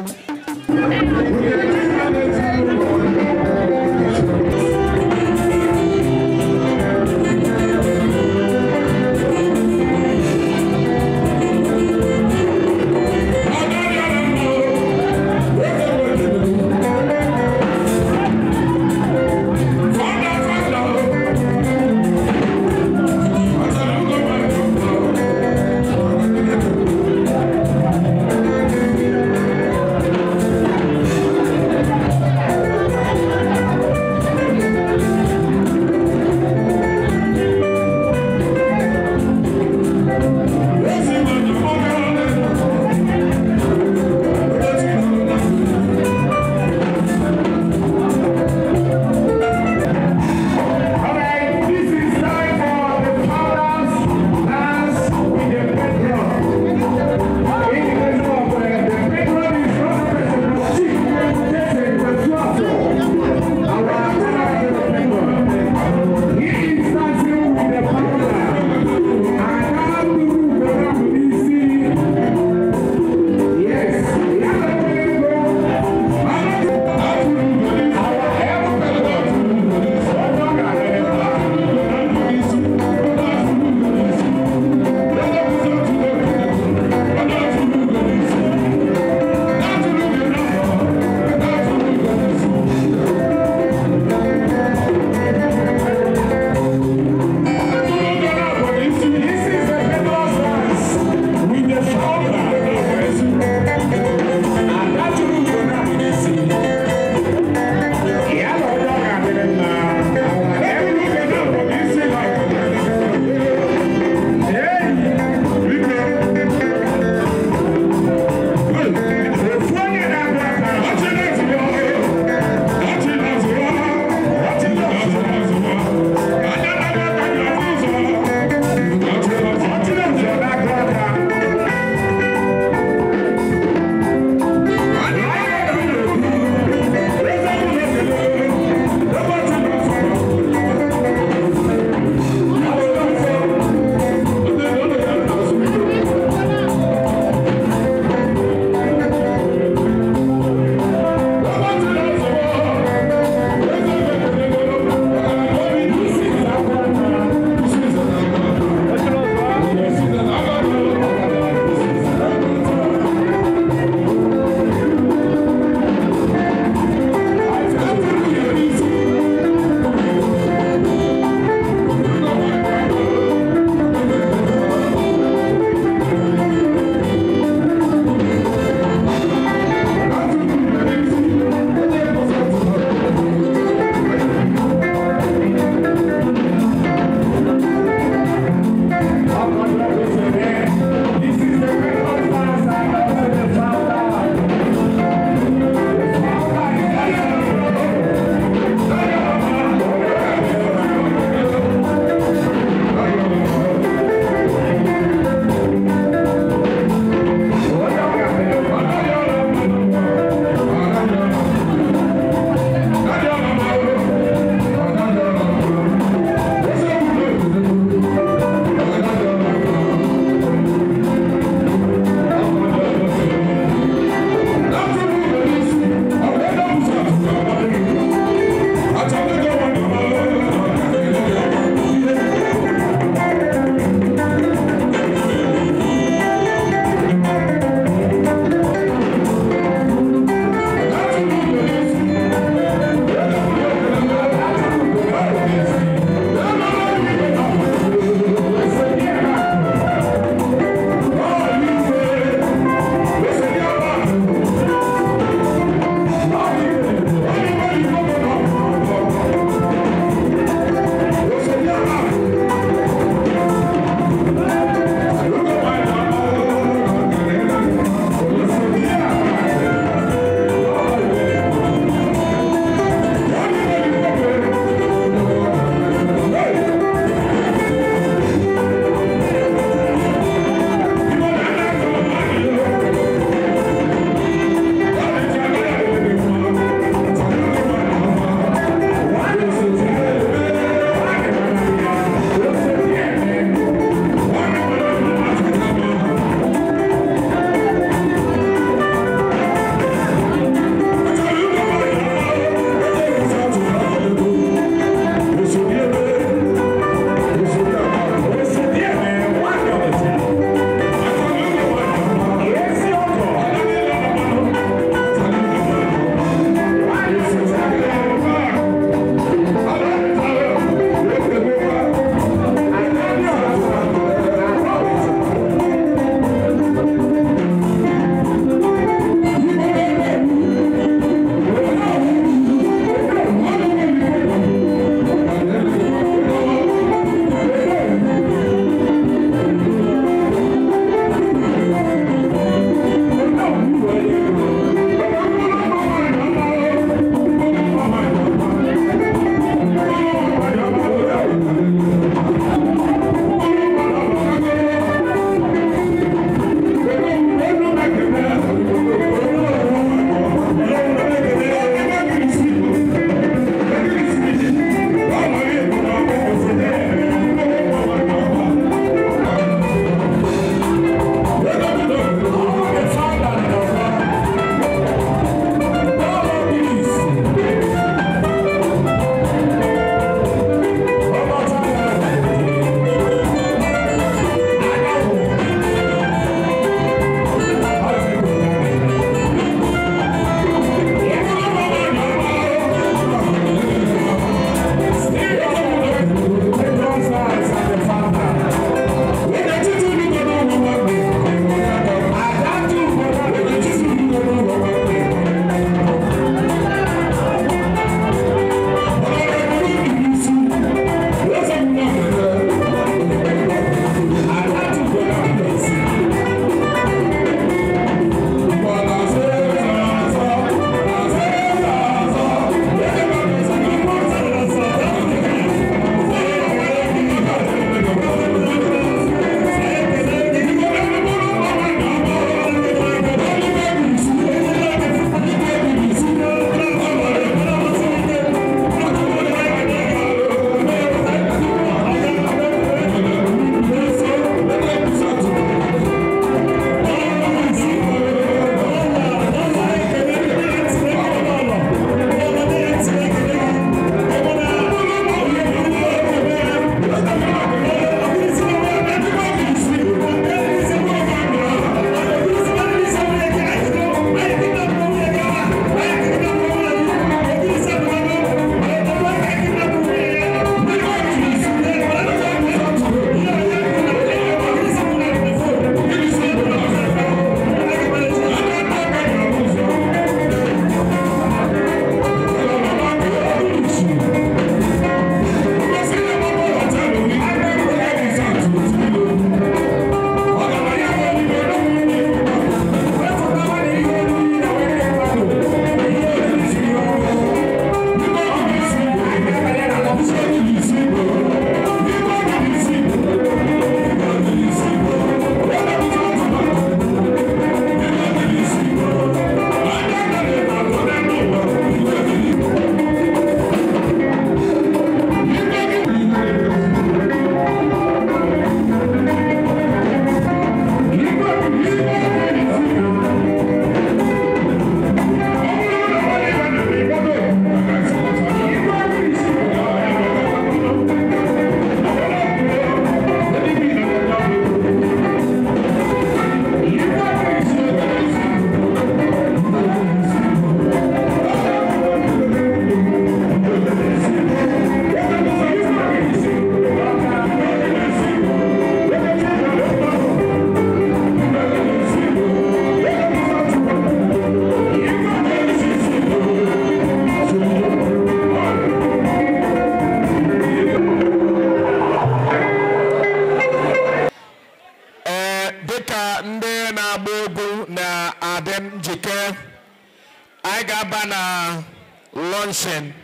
I got banner launching.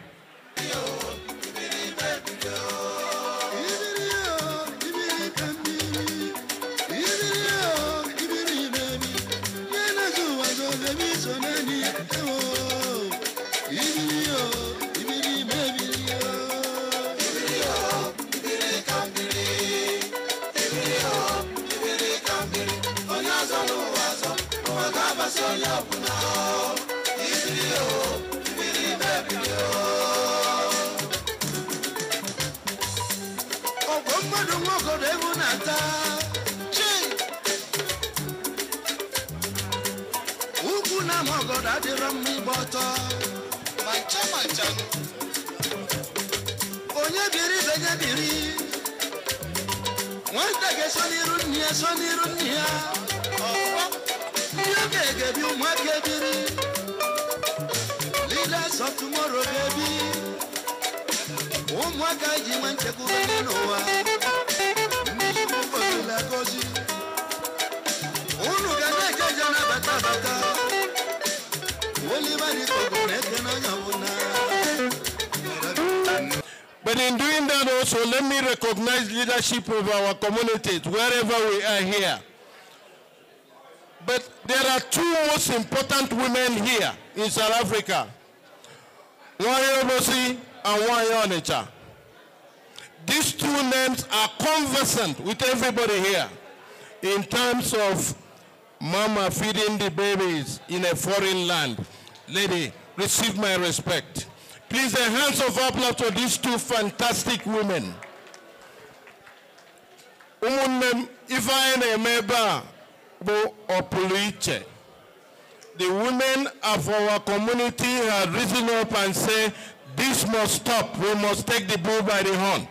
Leaders of tomorrow, baby. But in doing that also, let me recognize leadership of our communities, wherever we are here. But there are two most important women here in South Africa. One Yobosi and one Yonicha. These two names are conversant with everybody here in terms of mama feeding the babies in a foreign land. Lady, receive my respect. Please, a hands of applause to these two fantastic women. If I am the women of our community have risen up and said, this must stop. We must take the bull by the horn.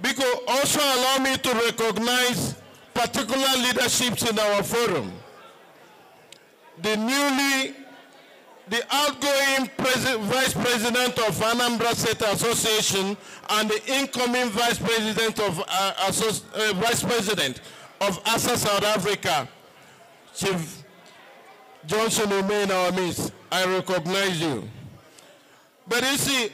Because also allow me to recognize particular leaderships in our forum. The outgoing Vice President of Anambra State Association and the incoming Vice President of ASA South Africa, Chief Johnson Ume in our midst, I recognize you. But you see,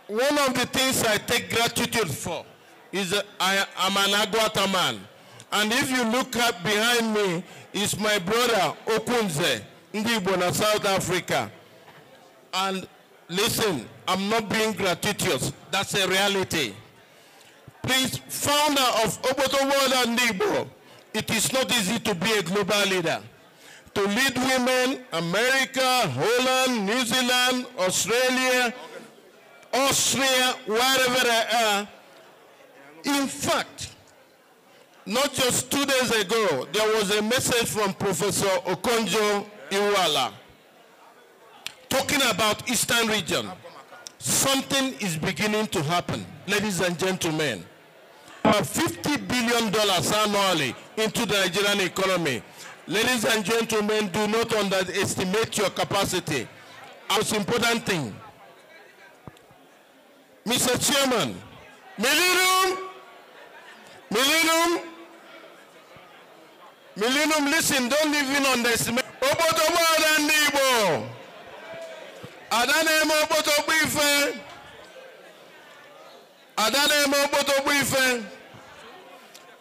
one of the things I take gratitude for is I'm an Agwata man. And if you look up behind me, is my brother Okunze, Ndibona, South Africa. And listen, I'm not being gratuitous. That's a reality. Please, founder of Okpotokpo Adaigbo, it is not easy to be a global leader. To lead women, America, Holland, New Zealand, Australia, Austria, wherever they are. In fact, not just 2 days ago, there was a message from Professor Okonjo Iweala talking about Eastern region. Something is beginning to happen, ladies and gentlemen. $50 billion annually into the Nigerian economy. Ladies and gentlemen, do not underestimate your capacity. most important thing. Mr. Chairman, Millennium, listen, don't even underestimate. Okpotokpo Adaigbo. Adanemo Okpotokpo Ife. Adanemo Okpotokpo Ife.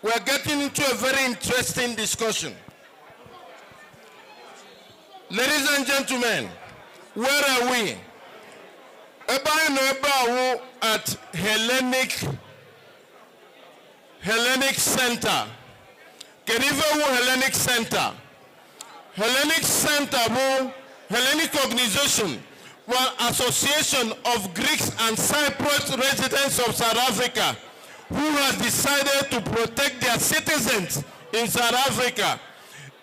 We are getting into a very interesting discussion. Ladies and gentlemen, where are we? At Hellenic Center. Hellenic Center. Hellenic Center, Hellenic Organization, one association of Greeks and Cyprus residents of South Africa who has decided to protect their citizens in South Africa.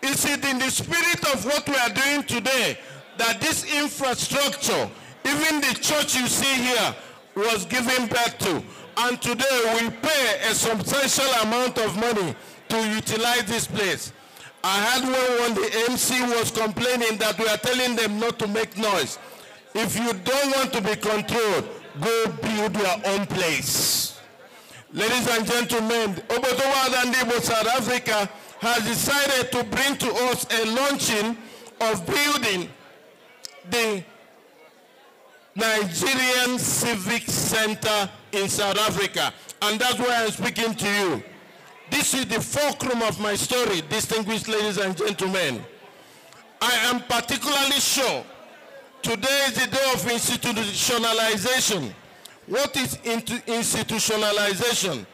Is it in the spirit of what we are doing today that this infrastructure, even the church you see here, was given back to? And today we pay a substantial amount of money to utilize this place. I had when the MC was complaining that we are telling them not to make noise. If you don't want to be controlled, go build your own place. Ladies and gentlemen, Okpotokpo Adaigbo South Africa has decided to bring to us a launching of building the Nigerian Civic Center in South Africa. And that's why I'm speaking to you. This is the fulcrum of my story, distinguished ladies and gentlemen. I am particularly sure today is the day of institutionalization. What is institutionalization?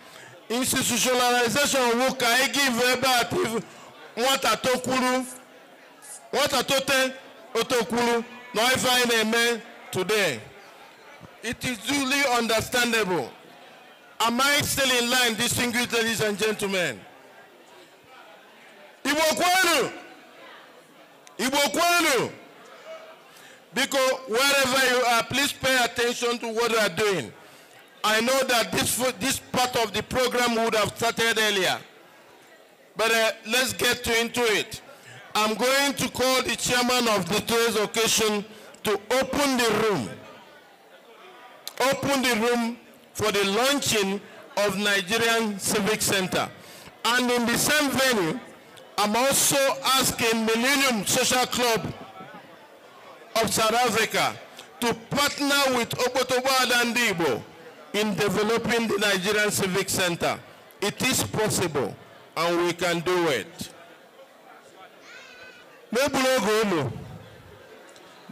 Institutionalization will give about what a otokulu, no if I today. It is duly understandable. Am I still in line, distinguished ladies and gentlemen? Igbo kwenu. Because wherever you are, please pay attention to what we are doing. I know that this part of the program would have started earlier. But let's get into it. I'm going to call the chairman of today's occasion to open the room. Open the room for the launching of Nigerian Civic Center. And in the same venue, I'm also asking Millennium Social Club of South Africa to partner with Okpotokpo Adaigbo in developing the Nigerian Civic Center. It is possible, and we can do it.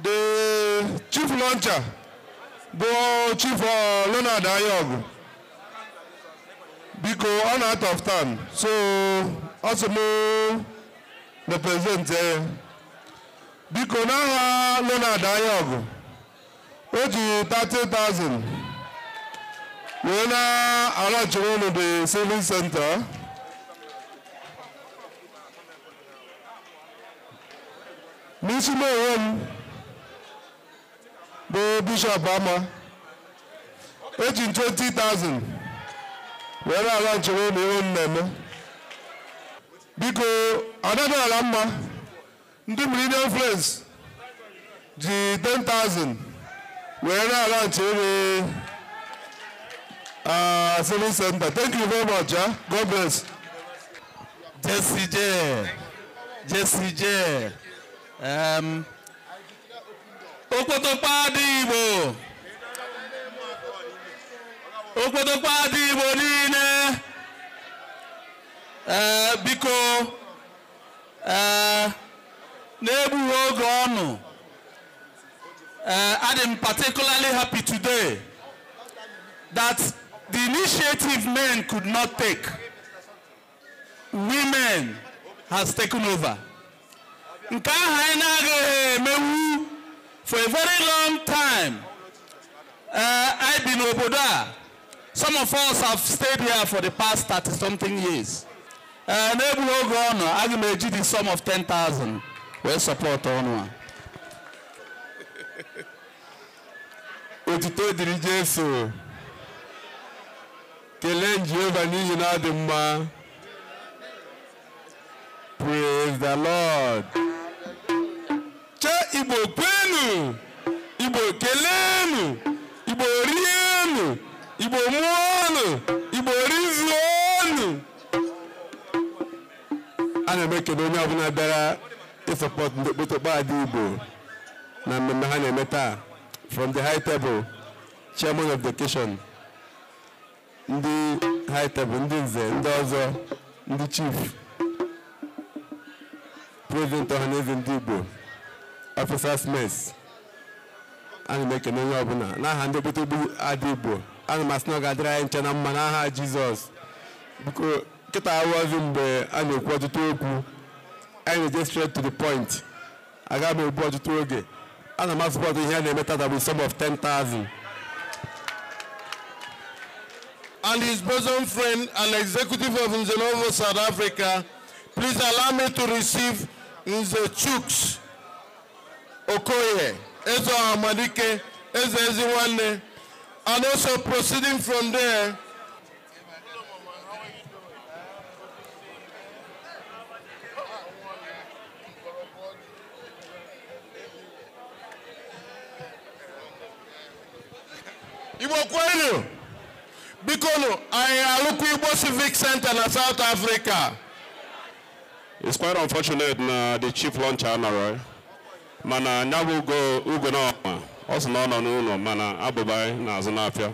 The chief launcher, Chief Leonard Ayog, because I'm out of time, so also the president. Because now Leonard Ayog, which is 30,000. We're now allowed to run the Civic Center. Missimo the Bishop Bama, which is 20,000. We're allowed to run the own name. Because another Alama, the Millennium Friends, the 10,000. We're allowed to run the Civic Center. Thank you very much. God bless. Jesse J. Okpotokpo Adaigbo. Okpotokpo Adaigbo Niile. Biko n'egbughị oge ọnụ. I'm particularly happy today that the initiative men could not take, women has taken over. For a very long time, I've been Oboda. Some of us have stayed here for the past 30-something years. I give the sum of 10,000. We support on. Otito diri Jesu. Kelen Jehovah n'ihi na dị mma. Praise the Lord. Che Igbo kwenu. na-eme kedu onye ọbụla bịara ịsọpọt ndị Okpotokpo Adaigbo na mmemme ha na-eme taa, from the high table, chairman of the occasion, ndị high table, ndị nze, ndị ọzọ, ndị chief, president ọhaneze ndị Igbo, officers mess. Ana m ekene onye ọbụla n'aha ndị Okpotokpo Adaigbo. Ana m asị na ọ ga-adịrị anyị nche na mma n'aha Jizọs. Biko nkịta awụọzi mgbe a na-ekwu ọtụtụ okwu, anyị na-eje straight to the point. Aga m ebu ọtụtụ oge. Ana m asụpọtụ ihe a na-eme tata bụ sum of 10,000. And his bosom friend and executive of Inauguration, South Africa, please allow me to receive Nze Chuks Okoye, Ezo Amadike, Eze Eziwanne, and also proceeding from there. Igbo kwenu, bikono, I look Igbo Civic Center in South Africa. It's quite unfortunate na the chief launch anaro. Mana nyabu ugo na also no no mana abubai na azunafia.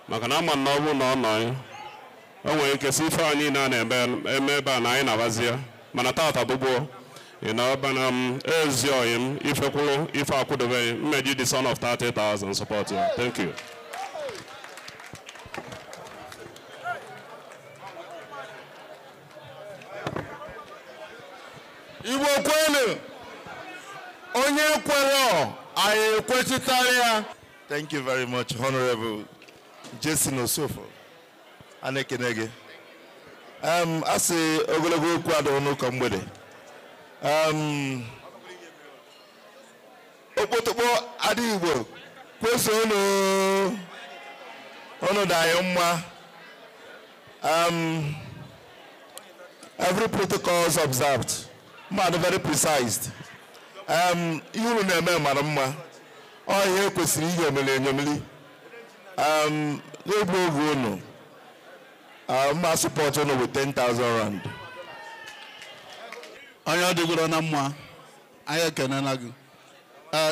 Maka na man no no no. Onwe ike si fa ani na emeba na anyị na-abazia. Mana tata bubo. Bana ezioyim ife kwulu ife akwadobe mmeji the son of 30,000 support you. Thank you. Igbo kwenu, onye kwere anyị kwechitara ya. Thank you very much, Honorable Jason Osofo. Anekenege. Asị ogologo okwu adọ n'ụka mgbede. Okpotokpo Adaigbo kweso unu dayo mma. Every protocol is observed. Man, very precise. You remember, Madam Ma. Oh, here, kwesịrị ihe omele. No. Ma support you with 10,000 rand. Anya dịgoro na mma. Anya ekene na gị.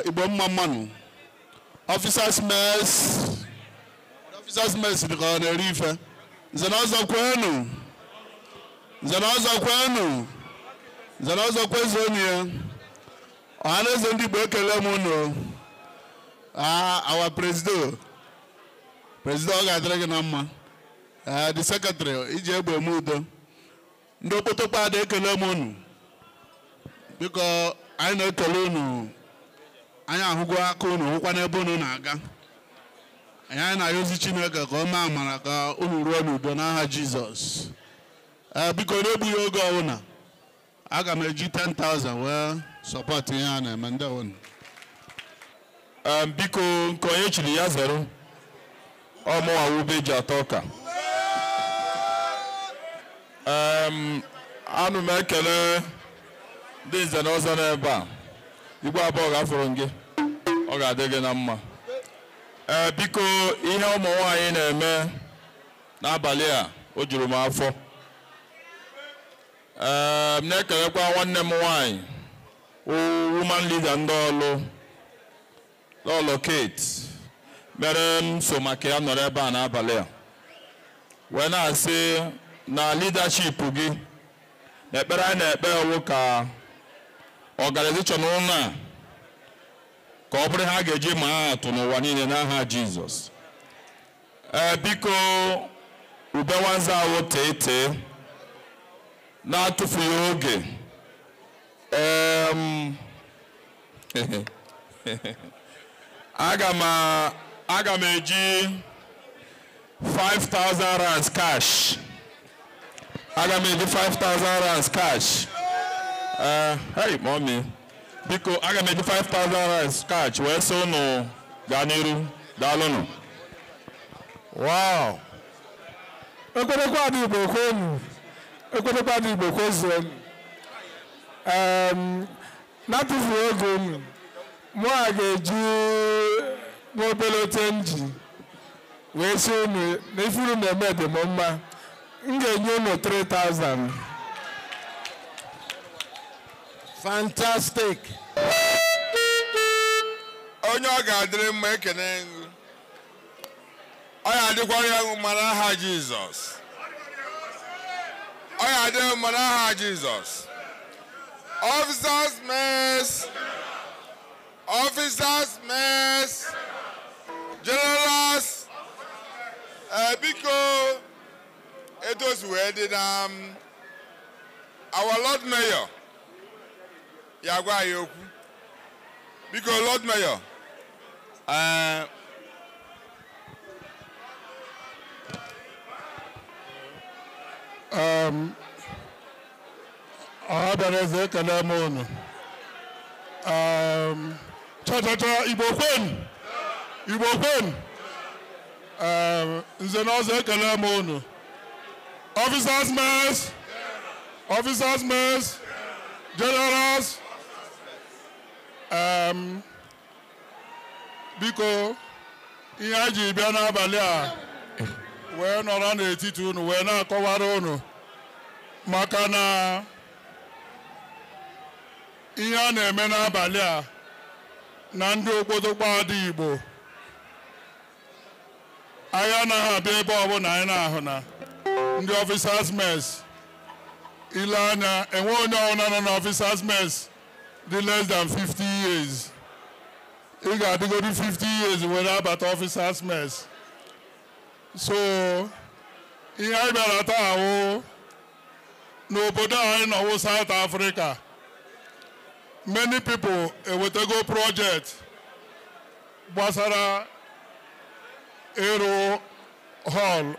Igbo mma mmanụ. Officers mess dị ka ọ na-eri ife. Nze na ọzọ kwenu. Zanozo kwezonia. Ohaneze ndị Igbo ekele m unu. Our president ọ ga-adịrị gị na mma. The secretary iji egbe eme udo. Ndị Okpotokpo Ada ekele m unu. Biko anyị na-ekele unu. Anyị ahụgo aka unu hụkwa n'ebe unu na-aga. Anyị na-ayọzi Chineke ka ọ maa amara ka unu ruo n'udo n'aha Jizọs. Biko n'egbughị oge ọbụla. Aga m eji 10,000 wee support ihe a na-eme ndị ọwụna. Biko nke onye chiri ya zero. Ọmụwa wube ji atọ ụka. Anụ m ekele ndị nze na ọzọ n'ebe a. Igbo abụọ ga-afụrụ gị. Ọ ga-adị gị na mma. Biko ihe ụmụ nwaanyị na-eme n'abalị a o juru m afọ. Na-ekelekwa nwanne m nwanyị woman leader ndị ọlụ Kate mere m so maka ya nọrọ ebe a n'abalị a wee na-asị na leadership gị na ekpere anyị na-ekpe ewu ka organization ụlọ a ka ọ bụrụ ha ga-eji maa atụ n'ụwa niile n'aha Jizọs. Biko ube nwanza awụ tee na-atụfughị oge. Aga m eji 5,000 rands cash. Hey, mommy. Biko, aga m eji 5,000 rands cash wee so unu gaa n'iru. Daalụnụ. Wow. Okpotokpo Adaigbo kwenu. Okpotokpo Adaigbo kwezuo. Na-atụfu oge unu. Mụ a ga-eji n'obere chenji wee si unu na ifuru na-eme dị m mma. M ga-enye unu 3,000. Fantastic. Onye ọ ga-adịrị mma ekene ngụ. Ọ ga-adịkwara ya mma n'aha Jizọs. Ọ ga-adịrị mma n'aha Jizọs. Officers mess. Officers mess. Generals. Biko etos wee dị na our Lord Mayor. Ya gwa ya okwu. Biko Lord Mayor. Ọhabaneze ekele m unu. Cha Igbo kwenu. Igbo kwenu. Nze na ọzọ ekele m unu. Officers mess. Officers mess. Generals. Biko ihe a ji bịa n'abalị a wee nọrọ n'etiti unu wee na-akọwara unu maka na ihe a na-eme n'abalị a na ndị Okpotokpo Adaigbo anyị anaghị abịa ebe ọbụla anyị na-ahụ na ndị officers mess ile anya enwe onye ọbụla nọ na officers mess dị less than 50 years. Ị ga-adịgodi 50 years were abata officers mess. So ihe anyị bịara taa ahụ n'obodo anyị nọwụ South Africa. Many people ewetego project gbasara ịrụ hall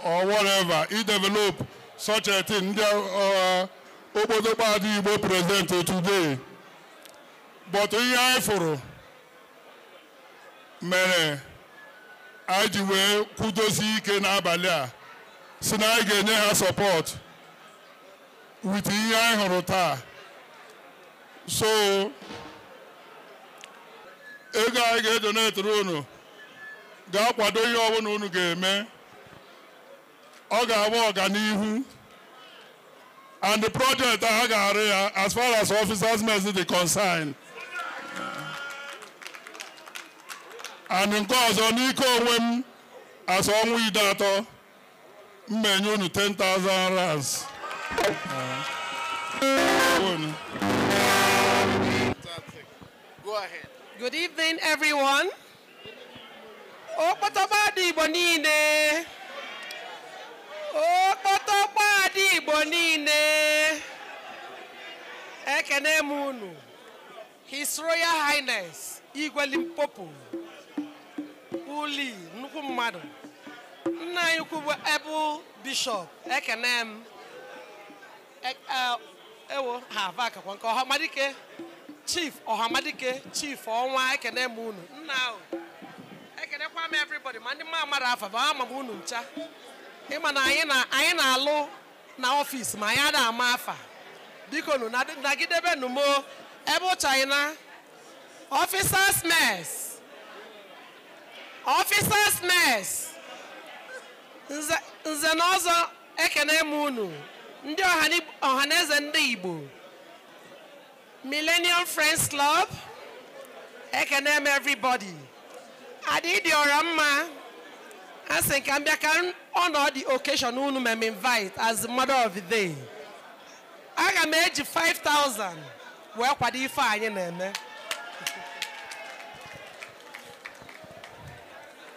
or whatever, develop such a thing. Ndị Okpotokpo Adaigbo present today. But ihe anyị fụrụ mere anyị ji wee kwudosi ike n'abalị a si na anyị ga-enye ha support with ihe anyị hụrụ taa. So ego anyị ga-edonetiri unu ga-akwado ihe ọbụla unu ga-eme. Ọ ga-abụ ọganihu and the project a ga-arụ ya as far as officers mess is concerned. And nke ọzọ n'ike onwe m as ọnwa ide atọ mmenye unu 10,000 rands. Go ahead. Good evening, everyone. Okpotokpo Adaigbo Niile. Okpotokpo Adaigbo Niile. Ekene m unu. His Royal Highness Igwe Limpopo Uli nnukwu mmadụ. Nna anyị ukwu bụ Ebu Bishop ekene m. Ewo ha vakakwa nke Ọhamadike Chief Ọhamadike Chief ọnwa ekene m unu. Nna ahụ ekenekwa m everybody ma ndị mma mara afa ba ama m unu ncha. Ịma na anyị na-alụ na ọfịs ma anyị ada ama afa. Biko nu nagidebe nu mo ebe China officers mess. Officers mess. Nze na ọzọ ekene m unu. Ndị ọhaneze ndị Igbo. Millennium Friends Club. Ekene m everybody. Adịdị ọra mma. Asị ka mbịa ka honor the occasion unu mem invite as the mother of the day. Aga m eji 5,000 wee kwado ife anyị na-eme.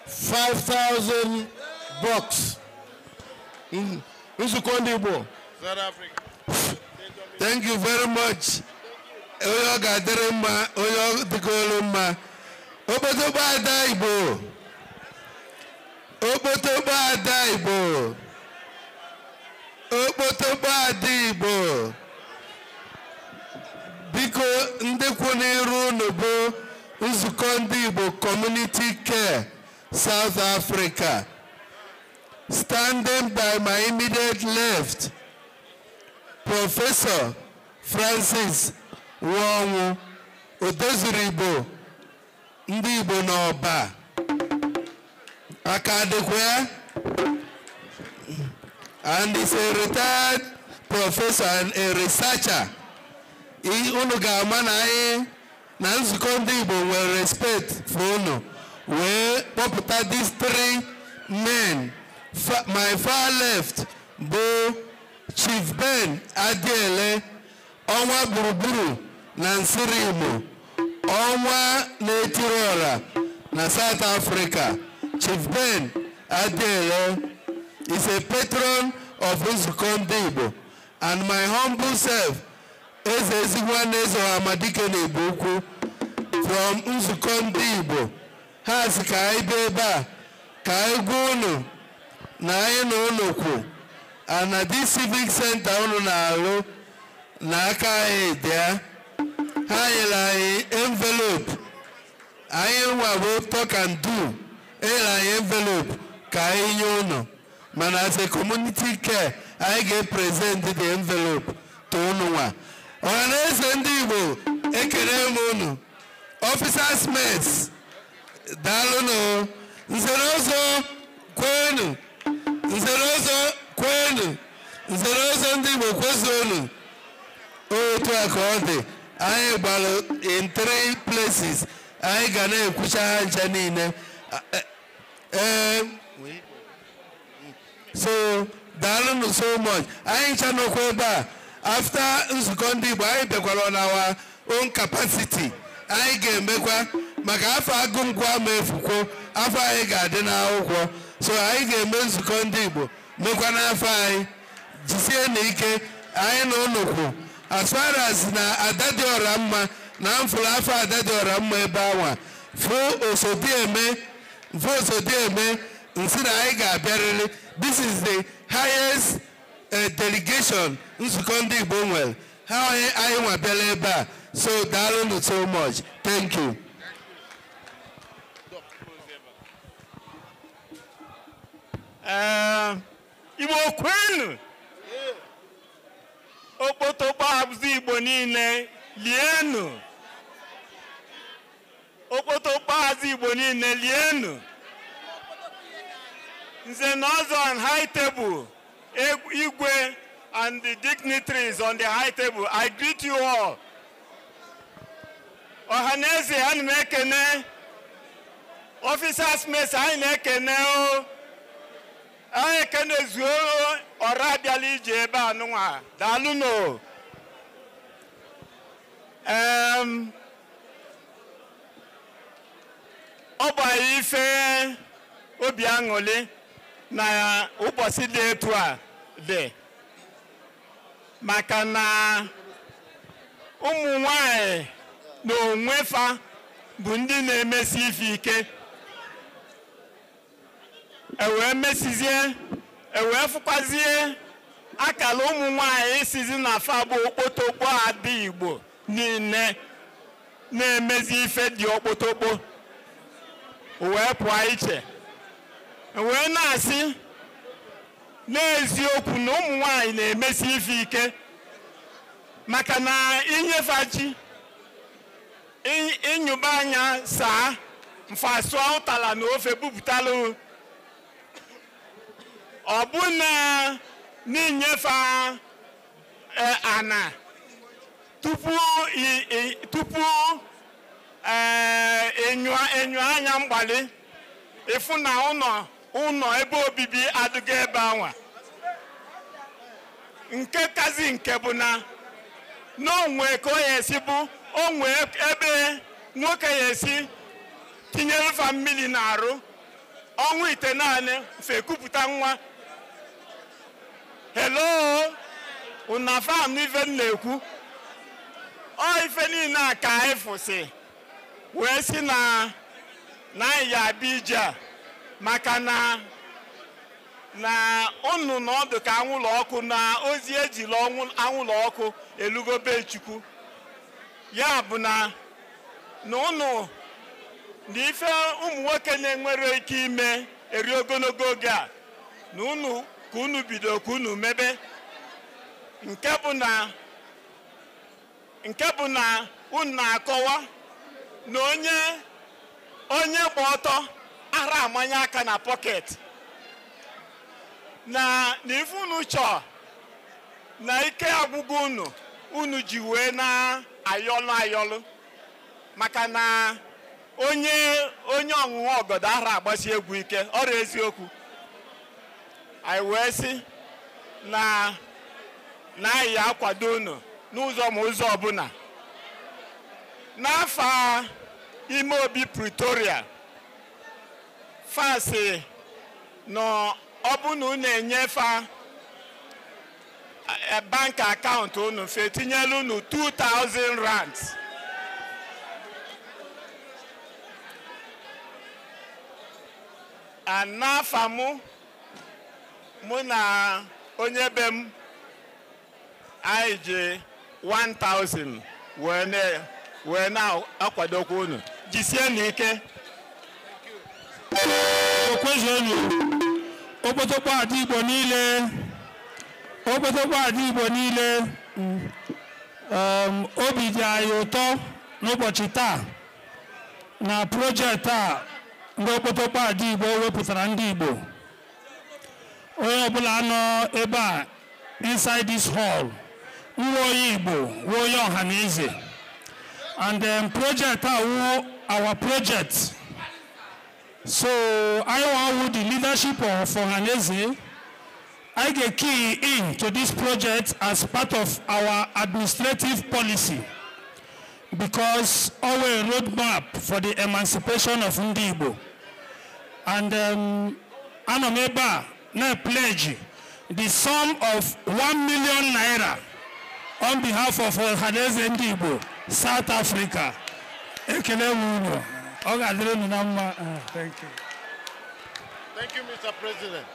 5,000 bucks. Nzukọ ndị Igbo. South Africa. Thank you very much. Onye ọ ga-adịrị mma, onye ọ dịgolu mma. Okpotokpo Adaigbo. Okpotokpo Adaigbo. Okpotokpo Adaigbo. Biko ndị kwụ n'iru unu bụ nzukọ ndị Igbo Community Care South Africa. Standing by my immediate left, Professor Francis Nwanwu Odoziri Igbo ndị Igbo n'ọba. Aka dịkwa ya. And is a retired professor and a researcher unu ga-ama na anyị na nzukọ ndị Igbo nwere respect for unu wee kpọpụta these 3 men. My far left bụ Chief Ben Adiele, ọnwa gburugburu na Nsiri Imo, ọnwa na-etiri ọra na South Africa. Chief Ben Adiele is a patron of nzukọ ndị Igbo, and my humble self Eze Ezigwanne Amadike na-Igbo Ukwu from nzukọ ndị Igbo. Ha si ka anyị bịa ebe a ka anyị gwa unu na anyị na unu kwu na this civic center unu na-alụ na aka anyị dị ya. Ha nyere anyị envelope, anyị nwawo talk and do, enyere anyị envelope ka anyị nye unu, mana as a community care anyị ga-present the envelope to unu nwa. Ọhaneze ndị Igbo ekele m unu. Officers mates daalụnụ. Nzereọzọ kwenu, nzereọzọ kwenu, nzereọzọ ndị Igbo kwezuonu. Otu a ka ọ dị, anyị gbara in 3 places, anyị ga na-ekwucha ha ncha niile. So daalụnụ so much. Anyị ncha nọkwa ebe a after nzukọ ndị Igbo, anyị bịakwara na our own capacity. Anyị ga-emekwa maka afọ agụngụ ama efukwo, afọ anyị ga-adị n'akwụkwọ. So anyị ga-eme nzukọ ndị Igbo mekwa n'afọ anyị. Jisie n'ike, anyị na unu kwu as far as na ada dị ọra mma na mfụrụ afọ ada dị ọra mma ebe anwa fụ osodieme nsị na anyị ga-abịarịrị. This is the highest delegation nzukọ ndị Igbo nwere. Ha anyị nwa bịara ebe a. So daalụnụ so much. Thank you. Igbo kwenu. Okpotokpo Adaigbo Niile lienu. Okpotokpo Adaigbo Niile lienu. Nze na ọzọ on high table, Igwe and the dignitaries on the high table, I greet you all. Ọhaneze anyị na-ekene, officers mess anyị na-ekene o. Anyị ekene zuo ọra abịala ije ebe anụnwa. Daalụnụ. Ọ bụ anyị ife obi aṅụrị na ụbọchị dị etu a dị, maka na ụmụ nwanyị na onwe fa bụ ndị na-emesi ife ike. Ewee mesizie, ewee fụkwazie akala ụmụ nwanyị isizi na fa bụ Okpotokpo Adaigbo Niile na-emezi ife dị okpotokpo. Wee pụọ iche, wee na-asị n'eziokwu na ụmụ nwanyị na-emesi ife ike, maka na inyefe ji ịnyụba anya saa mfasụọ ụtala na ofe bupụtalụ. Ọ bụ na n'inyefe ana tupu enyo anya mgbali ịfụ na ụlọ ebe obibi adịghị ebe anwa. Nke kazi nke bụ na n'onwe ka ọ ya esi bụ onwe ebe nwoke ya esi tinyere fa mmiri na-arụ ọnwa ite naanị fe kupụta nwa. Hello, una fam n'ife na-ekwu. Ọ ife niile a ka anyị fụsị wee si na anyị ya abịa ije a, maka na unu n'ọdụ ka anwụlọ ọkụ na ozi ejila anwụlọ ọkụ elugo be Chukwu. Ya bụ na unu na ife ụmụ nwoke na-enwere ike ime eri ogologo oge a na unu ka unu bido ka unu mebe. Nke bụ na unu na-akọwa na onye gba ọtọ ara amanye aka na pọket na ife unu chọọ na ike agwụgwụ unu unu ji wee na ayọlụ maka na onye ọṅụṅụ ọgọdọ ahụ agbasi egwu ike ọrụ eziokwu anyị wee sị na anyị akwado unu n'ụzọ ma ụzọ ọbụla n'afọ ime obi Pretoria fasị na ọ bụ na unu enyefa bank akaụntụ unu fe tinyelu unu 2,000 rands n'afọ mụ na onye be m anyị ji 1,000 wee na-akwadokwa unu jisie n'ike. Okpotokpo Adaigbo Niile, Okpotokpo Adaigbo Niile, obi dị anyị ụtọ n'ụbọchị taa na projekti a ndị Okpotokpo Adaigbo wepụtara ndị Igbo. Onye ọbụla nọ ebe a inside this hall, nwa onye Igbo, nwa onye ọhaneze. And project our project. So I want with the leadership of Ohaneze, I get key in to this project as part of our administrative policy, because our roadmap for the emancipation of Ndi Igbo. And Anomeba now pledge the sum of 1 million naira on behalf of Ohaneze Ndi Igbo, South Africa. Thank you. Thank you, Mr. President.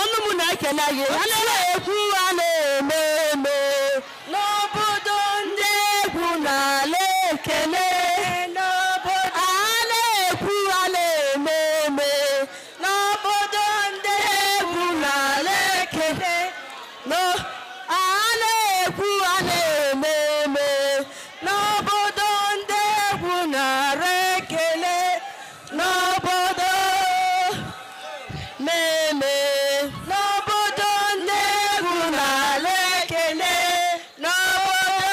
onu mu na ekele gị a na-ekwu a na-eme eme n'obodo ndị egwu na-ala ekele n'obodo a na-ekwu a na-eme eme n'obodo ndị egwu na-ala ekele a na-ekwu a na-eme eme n'obodo ndị egwu na-ala ekele n'obodo meme n'obodo ndị egwu na-ala ekele n'obodo.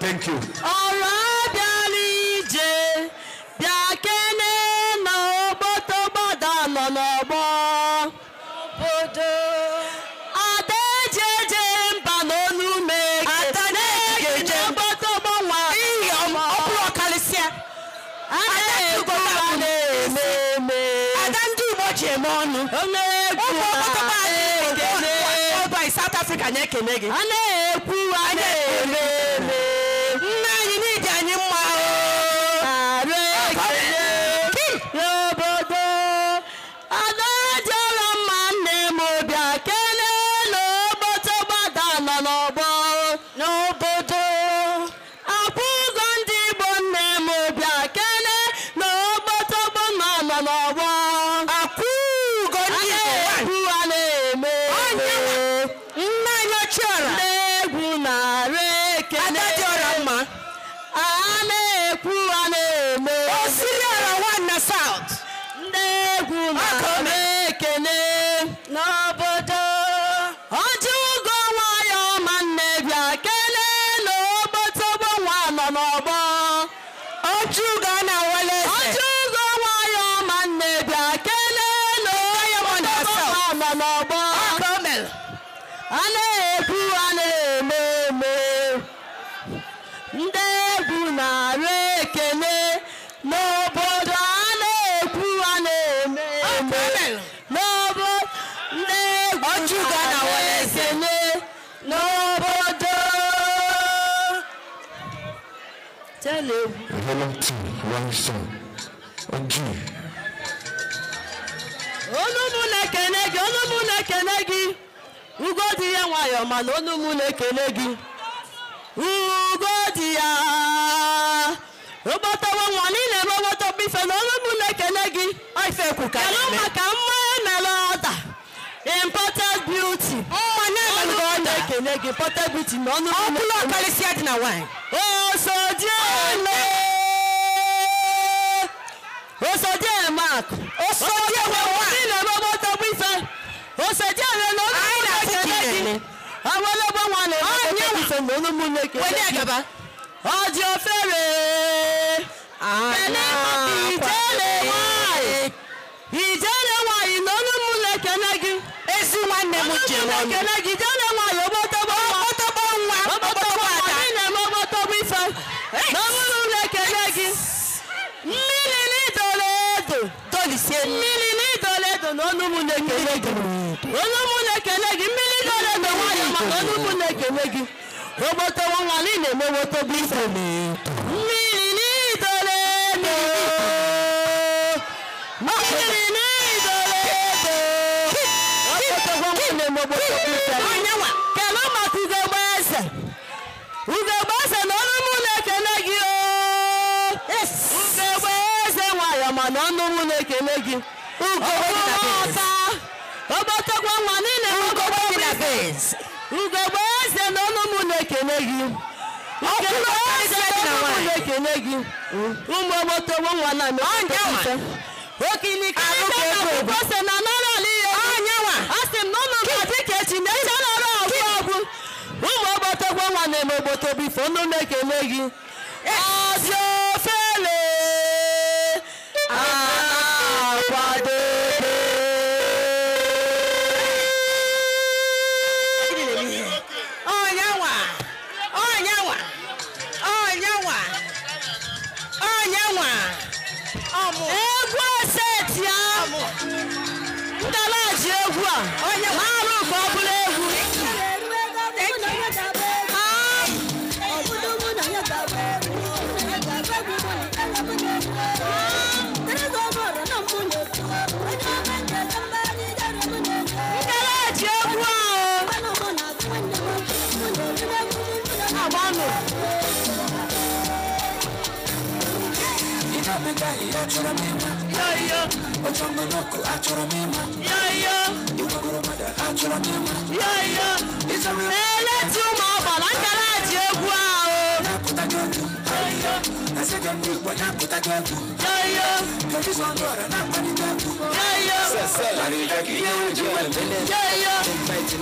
Thank you. Ọrụ abịala ije bịa kene n'Okpotokpo nọ n'ọgbọ obodo ada ejeje mba n'onu meke ada na-eje Okpotokpo nwa iyi ọbụrụ ọkalịsịa ada egwu a na-eme eme ada ndị Igbo ji eme ọnụ South Africa na-ekene gị a na-ekwu a na-eme eme nne anyị n'iji anyị mma n'obodo adajara mma nne m bịa kele n'Okpotokpo nọ n'ọgbọ n'obodo akwụgo ndị Igbo nne m bịa kele n'Okpotokpo nọ n'ọgbọ akwụgo ndị Igbo a na-eme nne anyị ọchịọra ndị egwu na-ara ekele a na-ekwu a na-eme osiriala nwanne South ndị egwu na-ara ekele n'obodo ọjụgo nwayọ ma nne bịa kele n'Okpotokpo nwa nọ n'ọgbọ ọjụgo na-awele ọjụgo nwayọ ma nne bịa kele n'Okpotokpo nwa nọ n'ọgbọ a na-ekwu a na-eme eme ndị egwu na-ara ekele n'obodo a na-ekwu a na-eme eme n'obodo ndị egwu na-ara ekele n'obodo onu mụ na-ekele gị onu mụ na-ekele gị ugo dị ya nwayọ mana onu mụ na-ekele gị ugo dị ya Okpotokpo nwa niile eme Okpotokpo ife na onu mụ na-ekele gị kelụ maka mmanya mere ọda imported beauty onu mụ na-ekele gị imported beauty na onu mụ na-ekele osodie mark osodie niile eme Okpotokpo ife osodie na onu mụ na-ekele gị awolobo nwa na-eme Okpotokpo ife na onu mụ na-ekele gị ọjị ofere ijele nwanyị na onu mụ na-ekele gị ezi nwanne m ji na-ekele gị ijele nwanyị Okpotokpo nwa Okpotokpo anyị na-eme Okpotokpo ife na onu mụ na-ekele gị mmiri n'idole edo mmiri n'idole edo na onu mụ na-ekele gị onu mụ na-ekele gị mmiri n'idole edo nwanyị maka onu mụ na-ekele gị Okpotokpo nwa niile eme Okpotokpo ife mmiri n'idole edo mmiri n'idole edo Okpotokpo nwa na-eme Okpotokpo ife kelụ maka ugogbe eze na onu mụ na-ekele gị ugogbe eze nwayọ mana onu mụ na-ekele gị ọta Okpotokpo nwa niile eme Okpotokpo ife ugogbe eze na onu mụ na-ekele gị ugogbe eze na onu mụ na-ekele gị ụmụ Okpotokpo nwa na-eme Okpotokpo ife okilikiri ose na nara ala ihe asị m na ụnụ ga-adị ka echi na-eche nara ọgwụ ụmụ Okpotokpo nwa na-eme Okpotokpo ife onu na-ekele gị ọjị ofele akwadobe egwu oseti ahụ ndalaji egwu a na-arụ ka ọ bụla egwu unu. Eleti ụmụ ọgbara nkara ji egwu ahụ.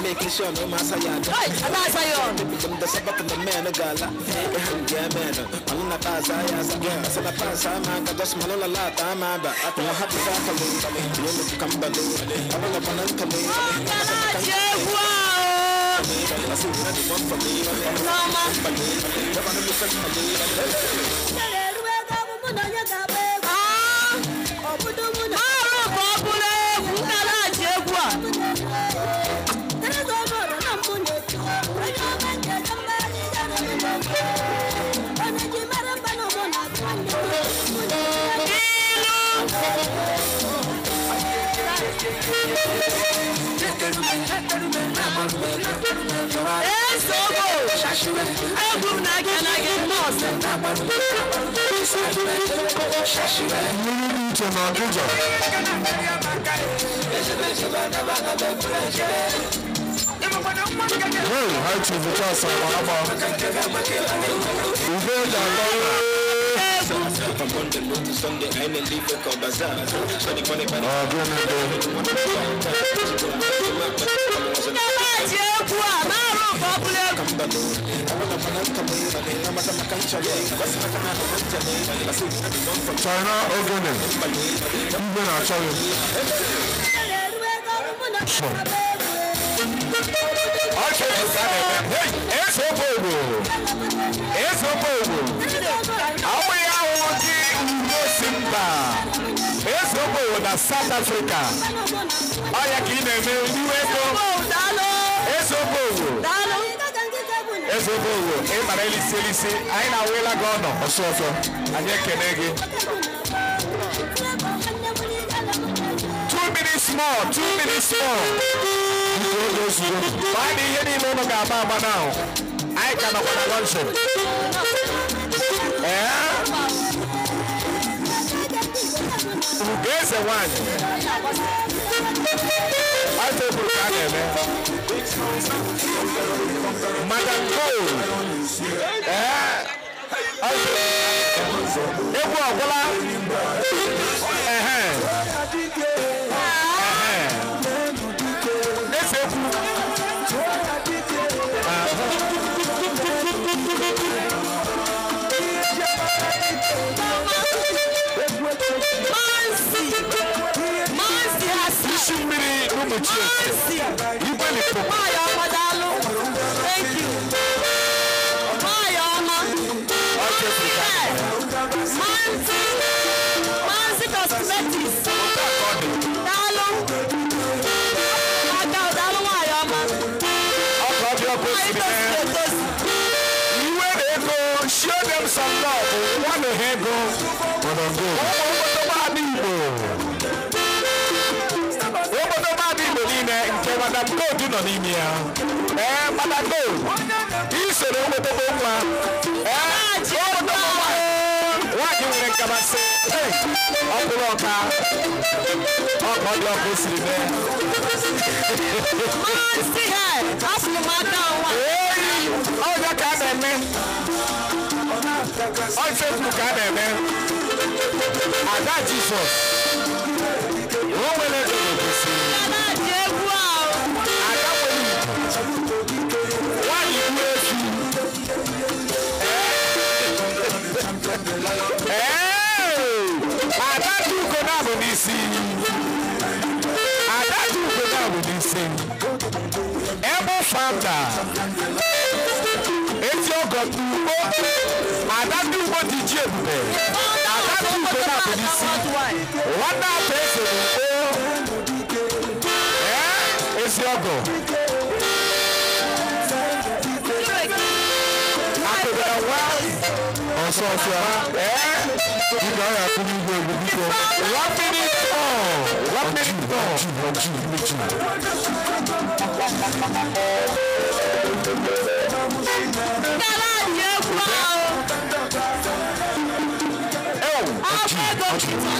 Making sure no matter what. Hey, I'm not saying. The sabbat of the man, a gala. Yeah, man. I'm not passing. I said, I pass. I'm not just Malola Lata. I'm not happy to come back. I'm not going to come China Ogene. Even I tell you. South Africa. Oya ki na eme iweko. Ezobo. E mara elisi. Anyị na wela gono. Osofo. Anyị ekene gị. 2 minutes more. Why the head in no gaba now? I cannot want to launch it. There's a one. I told you, Madam Cole. Thank you. Mansi cosmetics. Show them some love. One head go. Madam Go do not need me. Madam Go. He said, "Oh, the bomba." What you will come and say? Hey, Uncle Oka. Uncle Oka is there. See her. That's the matter. Oh, that kind of man. I said, "Look at them, man." I got Jesus. Oh, well, let's see. Founder, it's your God. I don't do what did you do. I don't do what I did. One now person. It's your God. After the world, also, you got to be good. 1 minute more. 1 minute more. Caralho! I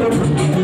Thank you.